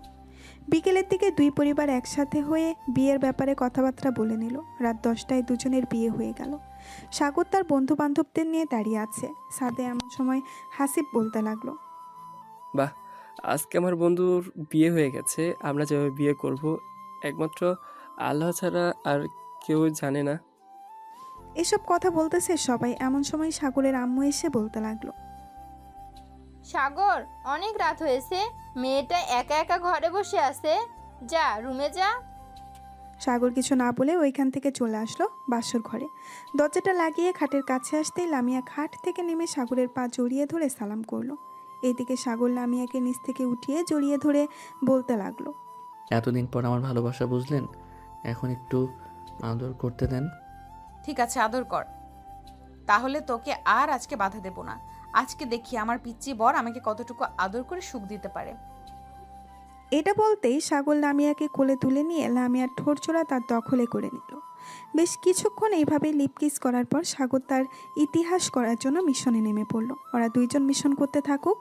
C: বিকেলের দিকে দুই পরিবার একসাথে হয়ে বিয়ের ব্যাপারে কথাবার্তা বলে নিল। রাত 10টায় দুজনের বিয়ে হয়ে গেল। সাগর তার বন্ধু বান্ধবদের নিয়ে দাঁড়িয়ে আছে। সাদে এমন সময় হাসিব বলতে লাগলো,
E: বাহ, আজকে আমার বন্ধুর বিয়ে হয়ে গেছে। আমরা যেভাবে বিয়ে করব একমাত্র আল্লাহ ছাড়া আর কেউ জানে না।
C: এসব কথা বলতেছে সবাই। এমন সময় সাগরের আম্মু এসে বলতে লাগলো,
D: সাগর, অনেক রাত হয়েছে, মেয়েটা একা একা ঘরে বসে আছে, যা রুমে যা।
C: সাগর কিছু না বলে ওইখান থেকে চলে আসলো বাসর ঘরে। দরজাটা লাগিয়ে খাটের কাছে আসতেই লামিয়া খাট থেকে নেমে সাগরের পা জড়িয়ে ধরে সালাম করলো। এইদিকে সাগর লামিয়াকে নিচ থেকে উঠিয়ে জড়িয়ে ধরে বলতে লাগলো,
A: এতদিন পর আমার ভালোবাসা বুঝলেন, এখন একটু আদর করতে দেন।
B: ঠিক আছে, আদর কর। তাহলে তোকে আর আজকে বাধা দেব না। আজকে দেখি আমার পিচ্চি বর আমাকে কতটুকু আদর করে সুখ দিতে পারে।
C: এটা বলতেই সাগর লামিয়াকে কোলে তুলে নিয়ে লামিয়ার ঠোঁটজোড়া তার দখলে করে নিল। বেশ কিছুক্ষণ এইভাবে লিপকিস করার পর সাগর তার ইতিহাস করার জন্য মিশনে নেমে পড়ল। ওরা দুইজন মিশন করতে থাকুক,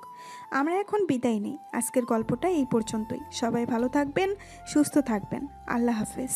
C: আমরা এখন বিদায় নেই। আজকের গল্পটা এই পর্যন্তই। সবাই ভালো থাকবেন, সুস্থ থাকবেন। আল্লাহ হাফেজ।